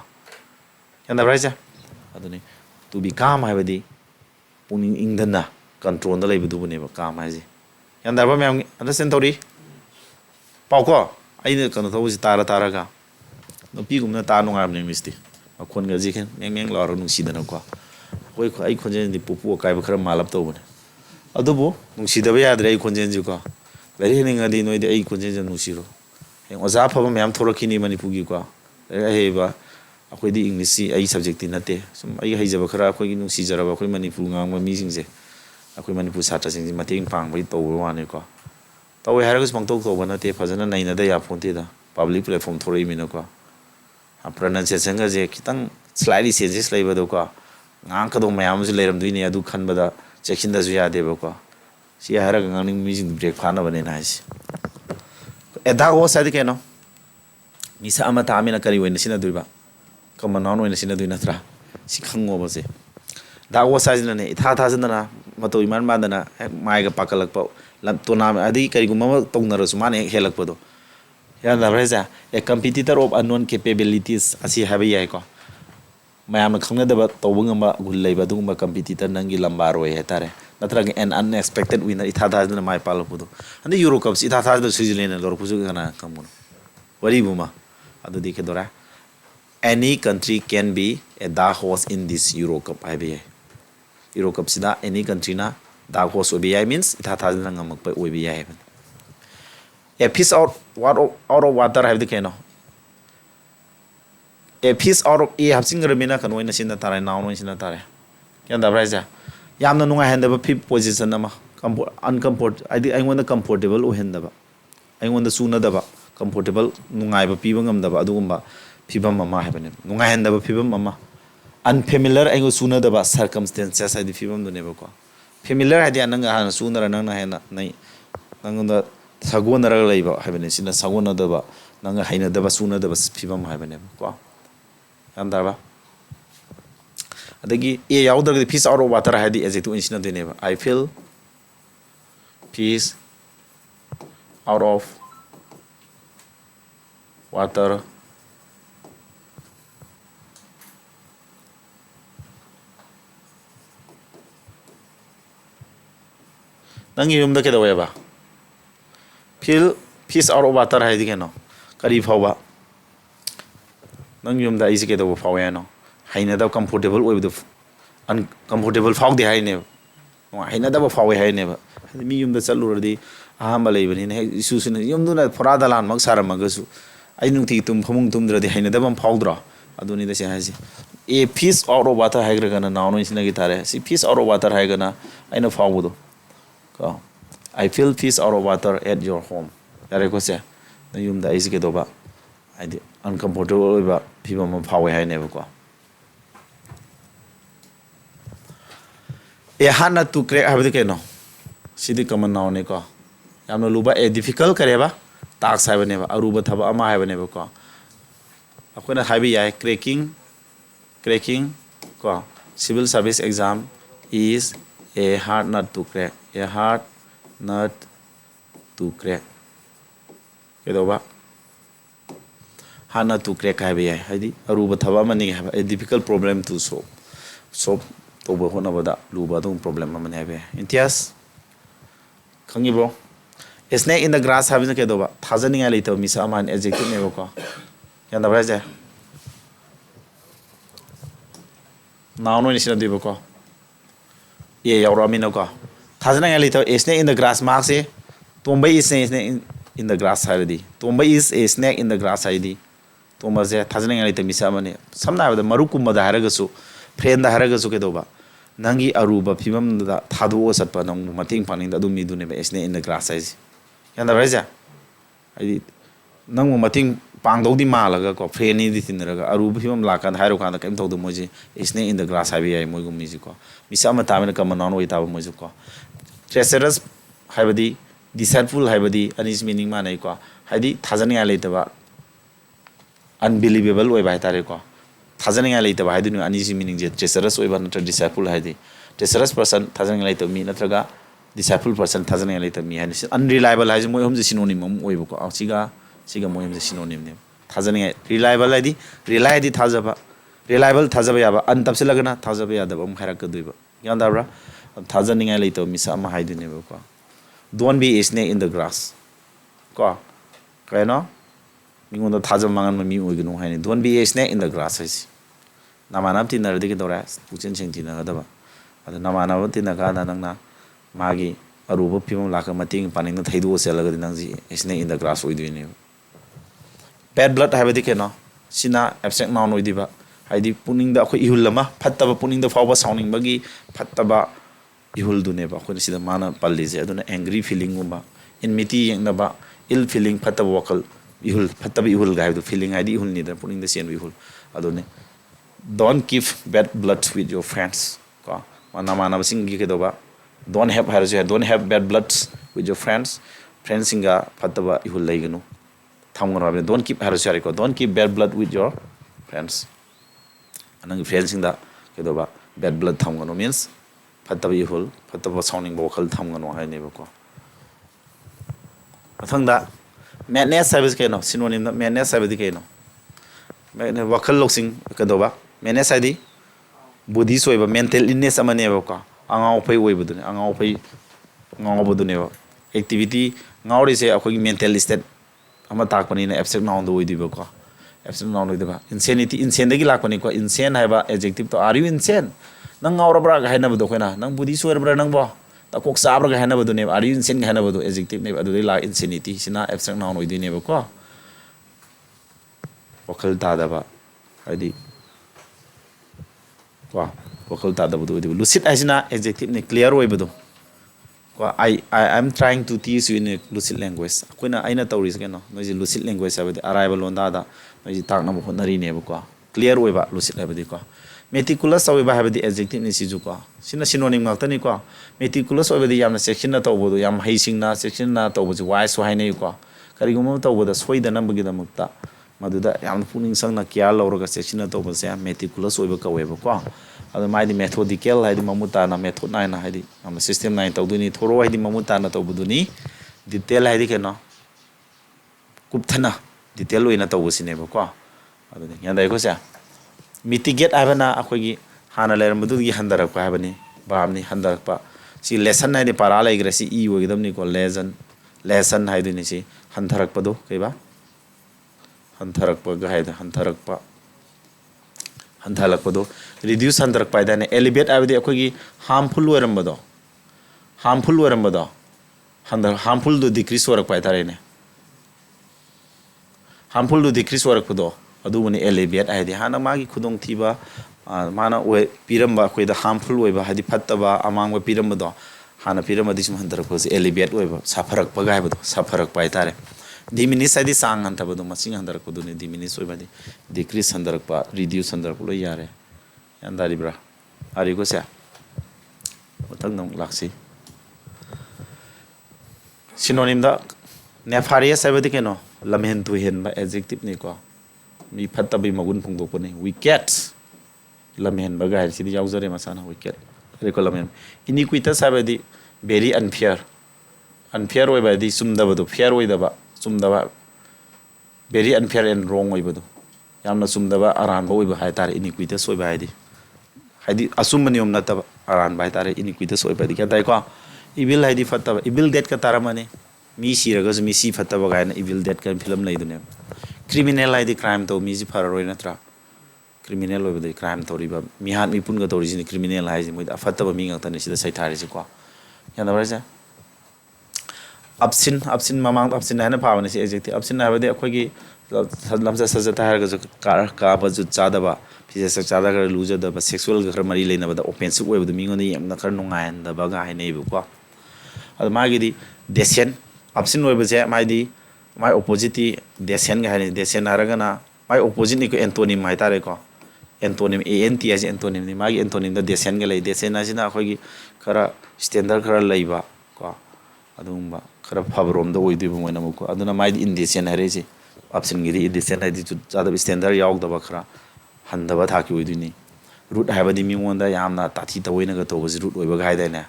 ꯌꯥꯟꯗꯕ꯭ꯔꯥ ꯍꯥꯏꯁꯦ ꯑꯗꯨꯅꯤ ꯇꯨ ꯕꯤ ꯀꯥꯝ ꯍꯥꯏꯕꯗꯤ ꯄꯨꯛꯅꯤꯡ ꯏꯪꯗꯅ ꯀꯟꯇ꯭ꯔꯣꯜꯗ ꯂꯩꯕꯗꯨꯕꯨꯅꯦꯕ ꯀꯥꯝ ꯍꯥꯏꯁꯦ ꯌꯥꯟꯗꯕ꯭ꯔꯥ ꯃꯌꯥꯝꯒꯤ ꯑꯟꯗꯔꯁꯇꯦꯟ ꯇꯧꯔꯤ ꯄꯥꯎꯀꯣ ꯑꯩꯅ ꯀꯩꯅꯣ ꯇꯧꯕꯁꯤ ꯇꯥꯔꯒ ꯅꯨꯄꯤꯒꯨꯝꯕꯅ ꯇꯥ ꯅꯨꯡꯉꯥꯏꯕꯅꯦ ꯏꯪꯂꯤꯁꯇꯤ ꯃꯈꯣꯟꯒꯁꯤ ꯃꯦꯡ ꯃꯦꯡ ꯂꯥꯎꯔꯒ ꯅꯨꯡꯁꯤꯗꯅꯀꯣ ꯑꯩ ꯈꯣꯟꯖꯦꯜꯗꯤ ꯄꯨꯄꯨ ꯑꯀꯥꯏꯕ ꯈꯔ ꯃꯥꯜꯂꯞ ꯇꯧꯕꯅꯦ ꯑꯗꯨꯕꯨ ꯅꯨꯡꯁꯤꯗꯕ ꯌꯥꯗ꯭ꯔꯦ ꯑꯩ ꯈꯣꯟꯖꯦꯜꯁꯤꯀꯣ ꯂꯥꯏꯔꯤꯛ ꯍꯩꯅꯤꯡꯉꯗꯤ ꯅꯣꯏꯗꯤ ꯑꯩ ꯈꯣꯟꯖꯦꯜꯁꯤ ꯅꯨꯡꯁꯤꯔꯣ ꯍꯌꯦꯡ ꯑꯣꯖꯥ ꯑꯐꯕ ꯃꯌꯥꯝ ꯊꯣꯛꯂꯛꯈꯤꯅꯤ ꯃꯅꯤꯄꯨꯔꯒꯤꯀꯣ ꯂꯥꯏꯔꯤꯛ ꯑꯍꯩꯕ ꯑꯩꯈꯣꯏꯗꯤ ꯏꯪꯂꯤꯁꯁꯤ ꯑꯩ ꯁꯕꯖꯦꯛꯇꯤ ꯅꯠꯇꯦ ꯁꯨꯝ ꯑꯩ ꯍꯩꯖꯕ ꯈꯔ ꯑꯩꯈꯣꯏꯒꯤ ꯅꯨꯡꯁꯤꯖꯔꯕ ꯑꯩꯈꯣꯏ ꯃꯅꯤꯄꯨꯔ ꯉꯥꯡꯕ ꯃꯤꯁꯤꯡꯁꯦ ꯑꯩꯈꯣꯏ ꯃꯅꯤꯄꯨꯔ ꯁꯥꯇ꯭ꯔꯁꯤꯡꯁꯦ ꯃꯇꯦꯡ ꯄꯥꯡꯕꯒꯤ ꯇꯧꯕ ꯋꯥꯅꯤꯀꯣ ꯇꯧꯋꯦ ꯍꯥꯏꯔꯒꯁꯨ ꯄꯪꯇꯧ ꯇꯧꯕ ꯅꯠꯇꯦ ꯐꯖꯅ ꯅꯩꯅꯗ ꯌꯥꯄꯣꯟꯇꯦꯗ ꯄꯥꯕ꯭ꯂꯤꯛ ꯄ꯭ꯂꯦꯠꯐꯣꯝ ꯊꯣꯛꯂꯛꯏꯃꯤꯅꯀꯣ ꯄ꯭ꯔꯅꯟꯁꯤꯌꯦꯁꯟꯒꯁꯦ ꯈꯤꯇꯪ ꯁ꯭ꯂꯥꯏꯠꯂꯤ ꯆꯦꯟꯖꯦꯁ ꯂꯩꯕꯗꯣꯀꯣ ꯉꯥꯡꯀꯗꯧꯕ ꯃꯌꯥꯝ ꯑꯃꯁꯨ ꯂꯩꯔꯝꯗꯣꯏꯅꯦ ꯑꯗꯨ ꯈꯟꯕꯗ ꯆꯦꯛꯁꯤꯟꯗꯁꯨ ꯌꯥꯗꯦꯕꯀꯣ ꯁꯤ ꯍꯥꯏꯔꯒ ꯉꯥꯡꯅꯤꯡꯕ ꯃꯤꯁꯤꯡꯗꯨ ꯕ꯭ꯔꯦꯛ ꯐꯥꯅꯕꯅꯦꯅ ꯍꯥꯏꯁꯤ ꯑꯦꯗꯥ ꯍꯣꯁ ꯍꯥꯏꯗꯤ ꯀꯩꯅꯣ ꯃꯤꯁꯛ ꯑꯃ ꯇꯥꯛꯑꯃꯤꯅ ꯀꯔꯤ ꯑꯣꯏꯅ ꯁꯤꯖꯤꯟꯅꯗꯣꯏꯕ ꯀꯃꯟ ꯅꯥꯎꯟ ꯑꯣꯏꯅ ꯁꯤꯖꯤꯟꯅꯗꯣꯏ ꯅꯠꯇ꯭ꯔꯥ ꯁꯤ ꯈꯪꯉꯣꯕꯁꯦ ꯗꯥꯛ ꯋꯥꯁ ꯍꯥꯏꯁꯤꯅꯅꯦ ꯏꯊꯥ ꯊꯥꯖꯗꯅ ꯃꯇꯧ ꯏꯃꯥꯟ ꯃꯥꯟꯗꯅ ꯍꯦꯛ ꯃꯥꯏꯒ ꯄꯥꯈꯠꯂꯛꯄ ꯇꯣꯔꯅꯥꯃꯦꯟ ꯑꯗꯒꯤ ꯀꯔꯤꯒꯨꯝꯕ ꯑꯃ ꯇꯧꯅꯔꯁꯨ ꯃꯥꯅ ꯍꯦꯛ ꯍꯦꯜꯂꯛꯄꯗꯣ ꯌꯥꯗꯕ꯭ꯔꯥ ꯍꯥꯏꯁꯦ ꯑꯦ ꯀꯝꯄꯤꯇꯤꯇꯔ ꯑꯣꯐ ꯑꯟꯅꯣꯟ ꯀꯦꯄꯦꯕꯤꯂꯤꯇꯤꯁ ꯑꯁꯤ ꯍꯥꯏꯕ ꯌꯥꯏꯀꯣ ꯃꯌꯥꯝꯅ ꯈꯪꯅꯗꯕ ꯇꯧꯕ ꯉꯝꯕ ꯒꯨꯟ ꯂꯩꯕ ꯑꯗꯨꯒꯨꯝꯕ ꯀꯝꯄꯤꯇꯤꯇꯔ ꯅꯪꯒꯤ ꯂꯝꯕꯥꯔ ꯑꯣꯏ ꯍꯥꯏꯇꯥꯔꯦ ꯅꯠꯇ꯭ꯔꯒ ꯑꯦꯟ ꯑꯟꯑꯦꯛꯁꯄꯦꯛꯇꯦꯠ ꯋꯤꯅꯔ ꯏꯊꯥ ꯊꯥꯖꯗꯅ ꯃꯥꯏ ꯄꯥꯛꯂꯛꯄꯗꯣ ꯍꯟꯗꯛ ꯌꯨꯔꯣ ꯀꯞꯁꯤ ꯏꯊꯥ ꯊꯥꯖꯗꯅ ꯁ꯭ꯋꯤꯖꯔꯂꯦꯟꯅ ꯂꯧꯔꯛꯄꯁꯨ ꯀꯅꯥ ꯈꯪꯕꯅꯣ ꯋꯥꯔꯤꯕꯨꯃ ꯑꯗꯨꯗꯤ ꯀꯩꯗꯧꯔꯦ any country can be a the host in this Euro Cup ꯍꯥꯏꯕ ꯌꯥꯏ ꯌꯨꯔꯣ ꯀꯞꯁꯤꯗ ꯑꯦꯅꯤ ꯀꯟꯇ꯭ꯔꯤꯅ ꯗꯥ ꯍꯣꯁ ꯑꯣꯏꯕ ꯌꯥꯏ ꯃꯤꯟꯁ ꯏꯊꯥ ꯊꯥꯖꯗꯅ ꯉꯝꯃꯛꯄ ꯑꯣꯏꯕ ꯌꯥꯏ ꯍꯥꯏꯕꯅꯤ ꯑꯦ ꯐꯤꯁ ꯑꯥꯎꯠ ꯑꯣꯐ ꯋꯥꯇꯔ ꯍꯥꯏꯕꯗꯤ ꯀꯩꯅꯣ ꯑꯦ ꯐꯤꯁ ꯑꯥꯎꯠ ꯑꯣꯐ ꯑꯦ ꯍꯥꯞꯆꯤꯟꯈ꯭ꯔꯕꯅꯤꯅ ꯀꯩꯅꯣ ꯑꯣꯏꯅ ꯁꯤꯖꯤꯟꯅ ꯇꯥꯔꯦ ꯅꯥꯎꯟ ꯑꯣꯏꯅ ꯁꯤꯖꯤꯟꯅ ꯇꯥꯔꯦ ꯒ꯭ꯌꯥꯟ ꯇꯥꯕ꯭ꯔꯥ ꯍꯥꯏꯁꯦ ꯌꯥꯝꯅ ꯅꯨꯡꯉꯥꯏꯍꯟꯗꯕ ꯐꯤꯞ ꯄꯣꯖꯤꯁꯟ ꯑꯃ ꯍꯥꯏꯗꯤ ꯑꯩꯉꯣꯟꯗ ꯀꯝꯐꯣꯔꯇꯦꯕꯜ ꯑꯣꯏꯍꯟꯗꯕ ꯑꯩꯉꯣꯟꯗ ꯆꯨꯅꯗꯕ ꯀꯝꯐꯣꯔꯇꯦꯕꯜ ꯅꯨꯡꯉꯥꯏꯕ ꯄꯤꯕ ꯉꯝꯗꯕ ꯑꯗꯨꯒꯨꯝꯕ ꯐꯤꯕꯝ ꯑꯃ ꯍꯥꯏꯕꯅꯦꯕ ꯅꯨꯡꯉꯥꯏꯍꯟꯗꯕ ꯐꯤꯕꯝ ꯑꯃ ꯑꯟꯐꯦꯃꯤꯂꯔ ꯑꯩꯉꯣꯟꯗ ꯆꯨꯅꯗꯕ ꯁꯔꯀꯝꯁꯇꯦꯟꯁꯦꯁ ꯍꯥꯏꯗꯤ ꯐꯤꯕꯝꯗꯨꯅꯦꯕꯀꯣ ꯐꯦꯃꯤꯂꯔ ꯍꯥꯏꯗꯤ ꯅꯪꯒ ꯍꯥꯟꯅ ꯆꯨꯅꯔ ꯅꯪꯅ ꯍꯦꯟꯅ ꯅꯪꯉꯣꯟꯗ ꯁꯥꯒꯣꯟꯅꯔꯒ ꯂꯩꯕ ꯍꯥꯏꯕꯅꯤ ꯁꯤꯅ ꯁꯥꯒꯣꯟꯅꯗꯕ ꯅꯪꯒ ꯍꯩꯅꯗꯕ ꯆꯨꯅꯗꯕ ꯐꯤꯕꯝ ꯍꯥꯏꯕꯅꯦꯕꯀꯣ ꯒ꯭ꯌꯥꯟ ꯇꯥꯔꯕ ꯑꯗꯒꯤ ꯑꯦ ꯌꯥꯎꯗ꯭ꯔꯒꯗꯤ ꯐꯤꯁ ꯑꯥꯎꯠ ꯑꯣꯐ ꯋꯥꯇꯔ ꯍꯥꯏꯗꯤ ꯑꯦꯖꯦꯛꯇꯤቭ ꯑꯣꯏꯅ ꯁꯤꯖꯤꯟꯅꯗꯣꯏꯅꯦꯕ I feel fish out of water ꯅꯪꯒꯤ ꯌꯨꯝꯗ ꯀꯩꯗꯧꯋꯦꯕ feel fish out of water ꯍꯥꯏꯗꯤ ꯀꯩꯅꯣ ꯀꯔꯤ ꯐꯥꯎꯕ ꯅꯪ ꯌꯨꯝꯗ ꯑꯩꯁꯦ ꯀꯩꯗꯧꯕ ꯐꯥꯎꯋꯦ ꯍꯥꯏꯅꯣ ꯍꯩꯅꯗꯕ ꯀꯝꯐꯣꯔꯇꯦꯕꯜ ꯑꯣꯏꯕꯗꯣ ꯑꯟꯀꯝꯐꯣꯔꯇꯦꯕꯜ ꯐꯥꯎꯗꯦ ꯍꯥꯏꯅꯦꯕ ꯍꯩꯅꯗꯕ ꯐꯥꯎꯋꯦ ꯍꯥꯏꯅꯦꯕ ꯍꯥꯏꯗꯤ ꯃꯤ ꯌꯨꯝꯗ ꯆꯠꯂꯨꯔꯗꯤ ꯑꯍꯥꯟꯕ ꯂꯩꯕꯅꯤꯅ ꯍꯦꯛ ꯏꯁꯨꯁꯤꯅ ꯌꯨꯝꯗꯨꯅ ꯐꯣꯔꯥ ꯗꯂꯥꯟꯃꯛ ꯁꯥꯔꯝꯃꯒꯁꯨ ꯑꯩ ꯅꯨꯡꯇꯤꯒꯤ ꯐꯃꯨꯡ ꯇꯨꯝꯗ꯭ꯔꯗꯤ ꯍꯩꯅꯗꯕ ꯑꯃ ꯐꯥꯎꯗ꯭ꯔꯣ ꯑꯗꯨꯅꯤꯗ ꯁꯤ ꯍꯥꯏꯁꯤ a fish out of water ꯍꯥꯏꯈ꯭ꯔꯒꯅ ꯅꯥꯎꯟ ꯑꯣꯏꯅ ꯁꯤꯖꯤꯟꯅꯈꯤ ꯇꯥꯔꯦ ꯁꯤ ꯐꯤꯁ ꯑꯥꯎꯠ ꯑꯣꯐ ꯋꯥꯇꯔ ꯍꯥꯏꯔꯒꯅ ꯑꯩꯅ ꯐꯥꯎꯕꯗꯣ ꯀꯣ I feel fish out of water at your home ꯌꯥꯔꯦꯀꯣ ꯁꯦ ꯅꯪ ꯌꯨꯝꯗ ꯑꯩꯁꯦ ꯀꯩꯗꯧꯕ ꯍꯥꯏꯗꯤ ꯑꯟꯀꯝꯐꯣꯔꯇꯦꯕꯜ ꯑꯣꯏꯕ ꯐꯤꯕꯝ ꯑꯃ ꯐꯥꯎꯋꯦ ꯍꯥꯏꯅꯦꯕꯀꯣ A hard nut to crack have the cano. See the common noun eco. Yamaluba a difficult careva. Tax have never. Aruba Taba Ama have never call. Akuna Habi cracking. Call. Civil service exam is a hard nut to crack. A hard nut to crack. Get over. Hard nut to crack have Aruba Taba money have a difficult problem to solve. Solve over Honabada, Luba don't problem man have. Intias Kangibo. A snake in the grass having a kedova. Tazaning a little Miss Aman adjective never call. Yandabraja. Now no initial divoco. Ye or Raminoco. Tazaning a little a snake in the grass marks eh. Tomba is a snake in the grass ID. Tomba is a snake in the grass ID. Tombaze Tazaning a little Miss Amani. Sometime the Marukuma the Haragasu, friend the Haragasu kedova. Nangi Aruba, Pimam the Tadu was at Panong, Mating Paning, the Dumi Dunebe, a snake in the grass size. Yandabraja. I did. Nang Mating Pangdo di Malaga, Freni di Tinraga, Arubium Lakan, Harokan, came to the Moji, a snake in the grass highway, Mogu musical. Misama Tamina come on with our musical. Treacherous Habadi, deceitful Habadi, and his meaning Manaiko, Hadi, Tazania later, unbelievable way by Tareko. Tazania later, I didn't uneasy meaning, treacherous way, but not a disciple Hadi. Treacherous person, Tazania later, me, Natraga, disciple person, Tazania later, me, and unreliable as Moyum the synonym, Waybuko, Siga. Siga Moyam the synonym. Tazania reliable ID, reliable Tazaba, reliable Tazaba, Antapsilagana, Tazabia, the Harakadu. Yandara, Tazaning later, Miss Ama Hide never. Don't be a snake in the grass. Go. Kano? You want the Tazaman me, we know honey. Don't be a snake in the grasses. Namanapti Nardicadoras, Puchin Daba. And the Namanavati Nagana Magi, Aruba, Pim Lakamating, Panning the Taidu Selaganzi, a snake in the grass with you. Bad blood have a decano. Sina absent noun with diva. Heidi putting the Ihulama, Pataba putting the forward sounding buggy, Pataba Ihul do never. When you see the mana palise, I don't angry feeling umba. In miti yang naba, ill feeling Patabakal, Ihul, Patabi Ihul guy, the feeling ID Ihul neither putting the same Ihul. Adone. Don't give bad blood with your friends. Manamana sing Gikedova. Don't have her, don't have bad blood with your friends. Friends singa Pataba Ihul Legano. Don't keep Harusarico, don't keep bad blood with your friends. And friends in the Kedoba, bad blood Tamgano means Patabihul, Pataba sounding vocal Tamgano, I never go. I think that madness service cano, synonym that madness service cano. Vocal looking Kedoba, madness ID, Buddhist way, mental illness a manevoca, Angao pay way with Angao pay Ngao activity, now is a mental listed. I'm attack in absent noun the way you go. Absent noun with the insanity, insane the Gilaconico, insane have a adjective to are you insane? Nang our brag Hannah Dokena, Nang Buddhist or Branangbo, the cook Sabra Hannah do name, are you insane Hannah do adjective name, do they like insanity? Sina absent noun with the never go. Vocal Tadaba, ID. Vocal Tadaba do lucid as an adjective clear way. I'm trying to teach you in a lucid language. When I know Tauris, no lucid language with arrival on data, no talk number Narinebuka. Clear way about lucid labadica. Meticulous, however, have the adjective in Sizuka. Sina synonym Maltanica. Meticulous over the Yam section at over the Yam Hazing na section not over the wise Wahanequa. Carigumoto over the sway the number Gida Mukta. Maduda Yam putting some Nakiala or a section at over the meticulous over Kawebuka. Other mighty methodical, I the Mamutana method 9 Hadi. I'm a system 9 Tauduni, Toro, I the Mamutana Tobuduni, detail Hadicano Kuptana, detail in a Tawusineva. Yandaikosa. Mitigate Avana Akwagi, Hana Lermudu Handara Pavani, Bamni Handarpa. See lesson I the parala agressi E with them Nico lesson Hidinisi, Hantarakpado, Keba Hantarakpa Guide, Hantarakpa. Hantalakpado, reduce Hantarak by then, elevate Avdi Akogi, harmful Werambado. Harmful Werambado. Harmful to decrease work by Tarene. Harmful to decrease work Pudo. Aduni elevate Adi Hanamagi Kudong Tiba, Mana Piramba with the harmful way by Hadi Pataba among Pirambado. Hana Piramadism Hantarak was elevate way, Saparak Pagabado, Saparak by Tare. Diminis I sang and Tabado Masing under Kuduni, diminish over the decrease under reduce under Pulayare and Daribra. Arigosa. ꯃꯊꯪ ꯑꯃꯨꯛ ꯂꯥꯛꯁꯤ synonym da nefarious haibadi keno lamhen tu henba adjective ni ko mi fattabi magun phungdokpani wicked lamhen ba ga sidi yaujare masana wicked reko lamhen iniquitous haibadi very unfair oi ba di sumdaba do fair oi daba sumdaba very unfair and wrong oi bado yamna sumdaba aran ba oi ba hai tare iniquitous oi ba haidi asumani om nataba aran ba hai tare iniquitous oi ba di kadai ko evil haidi fattaba evil dead ka taramani mi siraga mi si fattaba ga na evil dead kan film lai dune criminal haidi crime to mi ji fararoi natra criminal oi ba crime to riba mi han mi pun ga to ri criminal haiji moi fattaba mi ngata ni sida sai thari ji ko yana ba ja absin mamang absin hana pawani si adjective absin na bade akhoi gi lamsa sajata har ga ka ba ju chada ba pise sa chada ga luja da ba sexual ga mari leina ba da offensive oi ba mi ngone yem na kar nungain da ba ga hai nei bu ko ad ma gi di descent absin oi ba je mai di mai opposite descent ga hai descent har ga na mai opposite ni ko antonym mai tare ko antonym ant as antonym ni ma gi antonym da descent ga lai descent na sina akhoi gi khara standard khara lai ba ko adumba khara phabrom da oidi bu moina mu ko aduna mai indecent hare ji option gi indecent hai di jada standard yaw da ba khara handa ba thaki oidi ni root ha ba di mi ngonda yamna tathi ta oina ga to ba root oi ba ga da na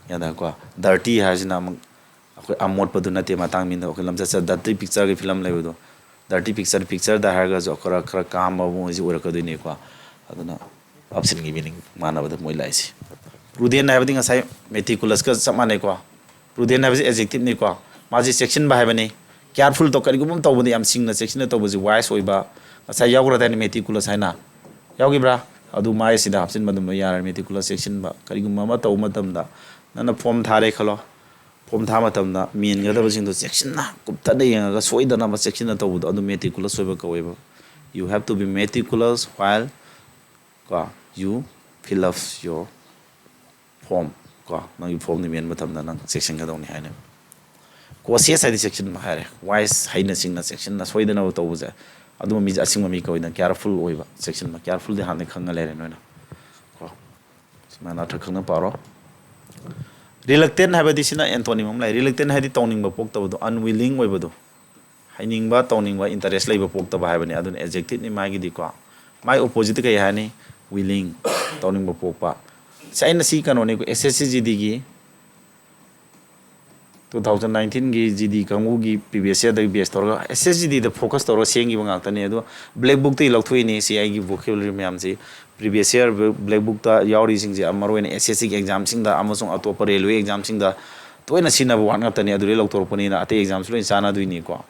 ya da ko dirty ha jina akoi amot pa du na te matang min da ko lamsa sa dirty picture gi film lai do dirty picture da ha ga jo khara khara kam ba mo ji ora ka du ni ko aduna option gi meaning mana ba da moi lai si prudent ha ba di ngasai meticulous ka samane ko prudent है adjective ni ko maji section ba है careful to kari gum to bodi am sing na section to boji wise oiba asa yagra da meticulous है ना yagi bra adu mai sida option madum yar meticulous section ba kari gum ma to matam da nana form thare khalo form tha matam da min ga da bojing to section na kupta de yang ga soi da na ma section na to bodo adu meticulous oiba ka oiba you have to be meticulous while ko you fill up your form ko nang form ni men matam nang section ka dong ni haine cautious hai section ma hare wise haina sing na section na soidana to buja adu mi asing mi ko ina careful oiba section ma careful de han khang le re noina ko mana tha khang na paro reluctant ha ba disina antonym lai reluctant ha di toning ba pok to do unwilling oiba do haining ba toning ba interest lai ba pok to ba ha ba ni adu adjective ni ma gi di ko my opposite ka ya ni willing toning ba pok pa China si kanone ko SSC GD gi 2019 gi GD kangu gi previous year da base torga SSGD da focus toro sengi bang ta ne do black book te lokthui ni CI gi vocabulary myam ji previous year black book ta yauri sing ji amaro ne SSC gi exam sing da amasung atop railway exam sing da toina sina ba wan ta ne adu lok tor pani na ate exam slo sana du ni ko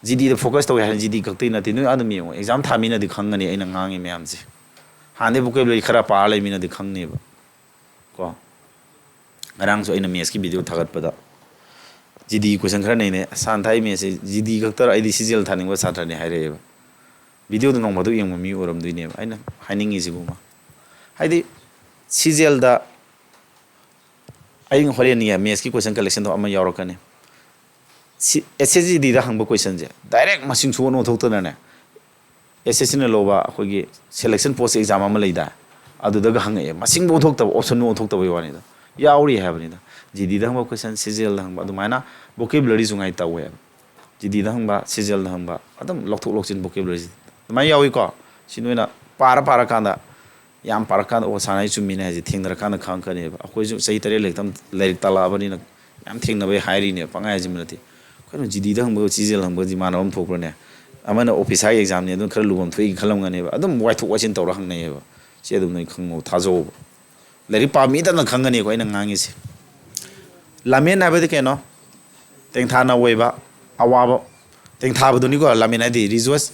GD da focus to ya GD kakti na ti nu adu mi exam thami na di khangani aina ngangi myam ji hande vocabulary khara pa lai mi na di khangni ba ko arang so ina mes ki video thagat pada GD question khara nei ne san thai me se GD khaktar ai CGL thaning ba satra ne haire ba video do nong madu yeng mi oram dui ne aina haining is bu ma haidi CGL da ai ngore ni ya mes ki question collection do ama yauro kane SSGD da hang ba question je direct masing chu no thok ta ne SSC ne loba khoi gi selection post exam ama leida adu da hang e masing bo thok ta option no thok ta bai wani da yauri ha bani da GD da hang ba question CGL da hang ba du maina vocabulary sungai ta we GD da hang ba CGL da hang ba adam lok thok lok chin vocabulary mai yawi ko sinoi para kanda yam para kanda o sanai chumi ne ji thingdra kanda khang ka ne ba khoi ju sei tare lektam lerik tala bani na yam thingna bai hairi ne pangai ji mati ko GD da hang ba CGL hang ba ji manam thok pro ne amana office hai exam ne du khar lubam thui khalam ga ne ba adam wai thok wachin tawra hang ne ba che dum nei khang mo thajo lerik pa mi da na khang ga ne ko ina ngangi se lamen na ba de ke no teng tha na wei ba awa teng tha ba du ni ko lamen na di rejoice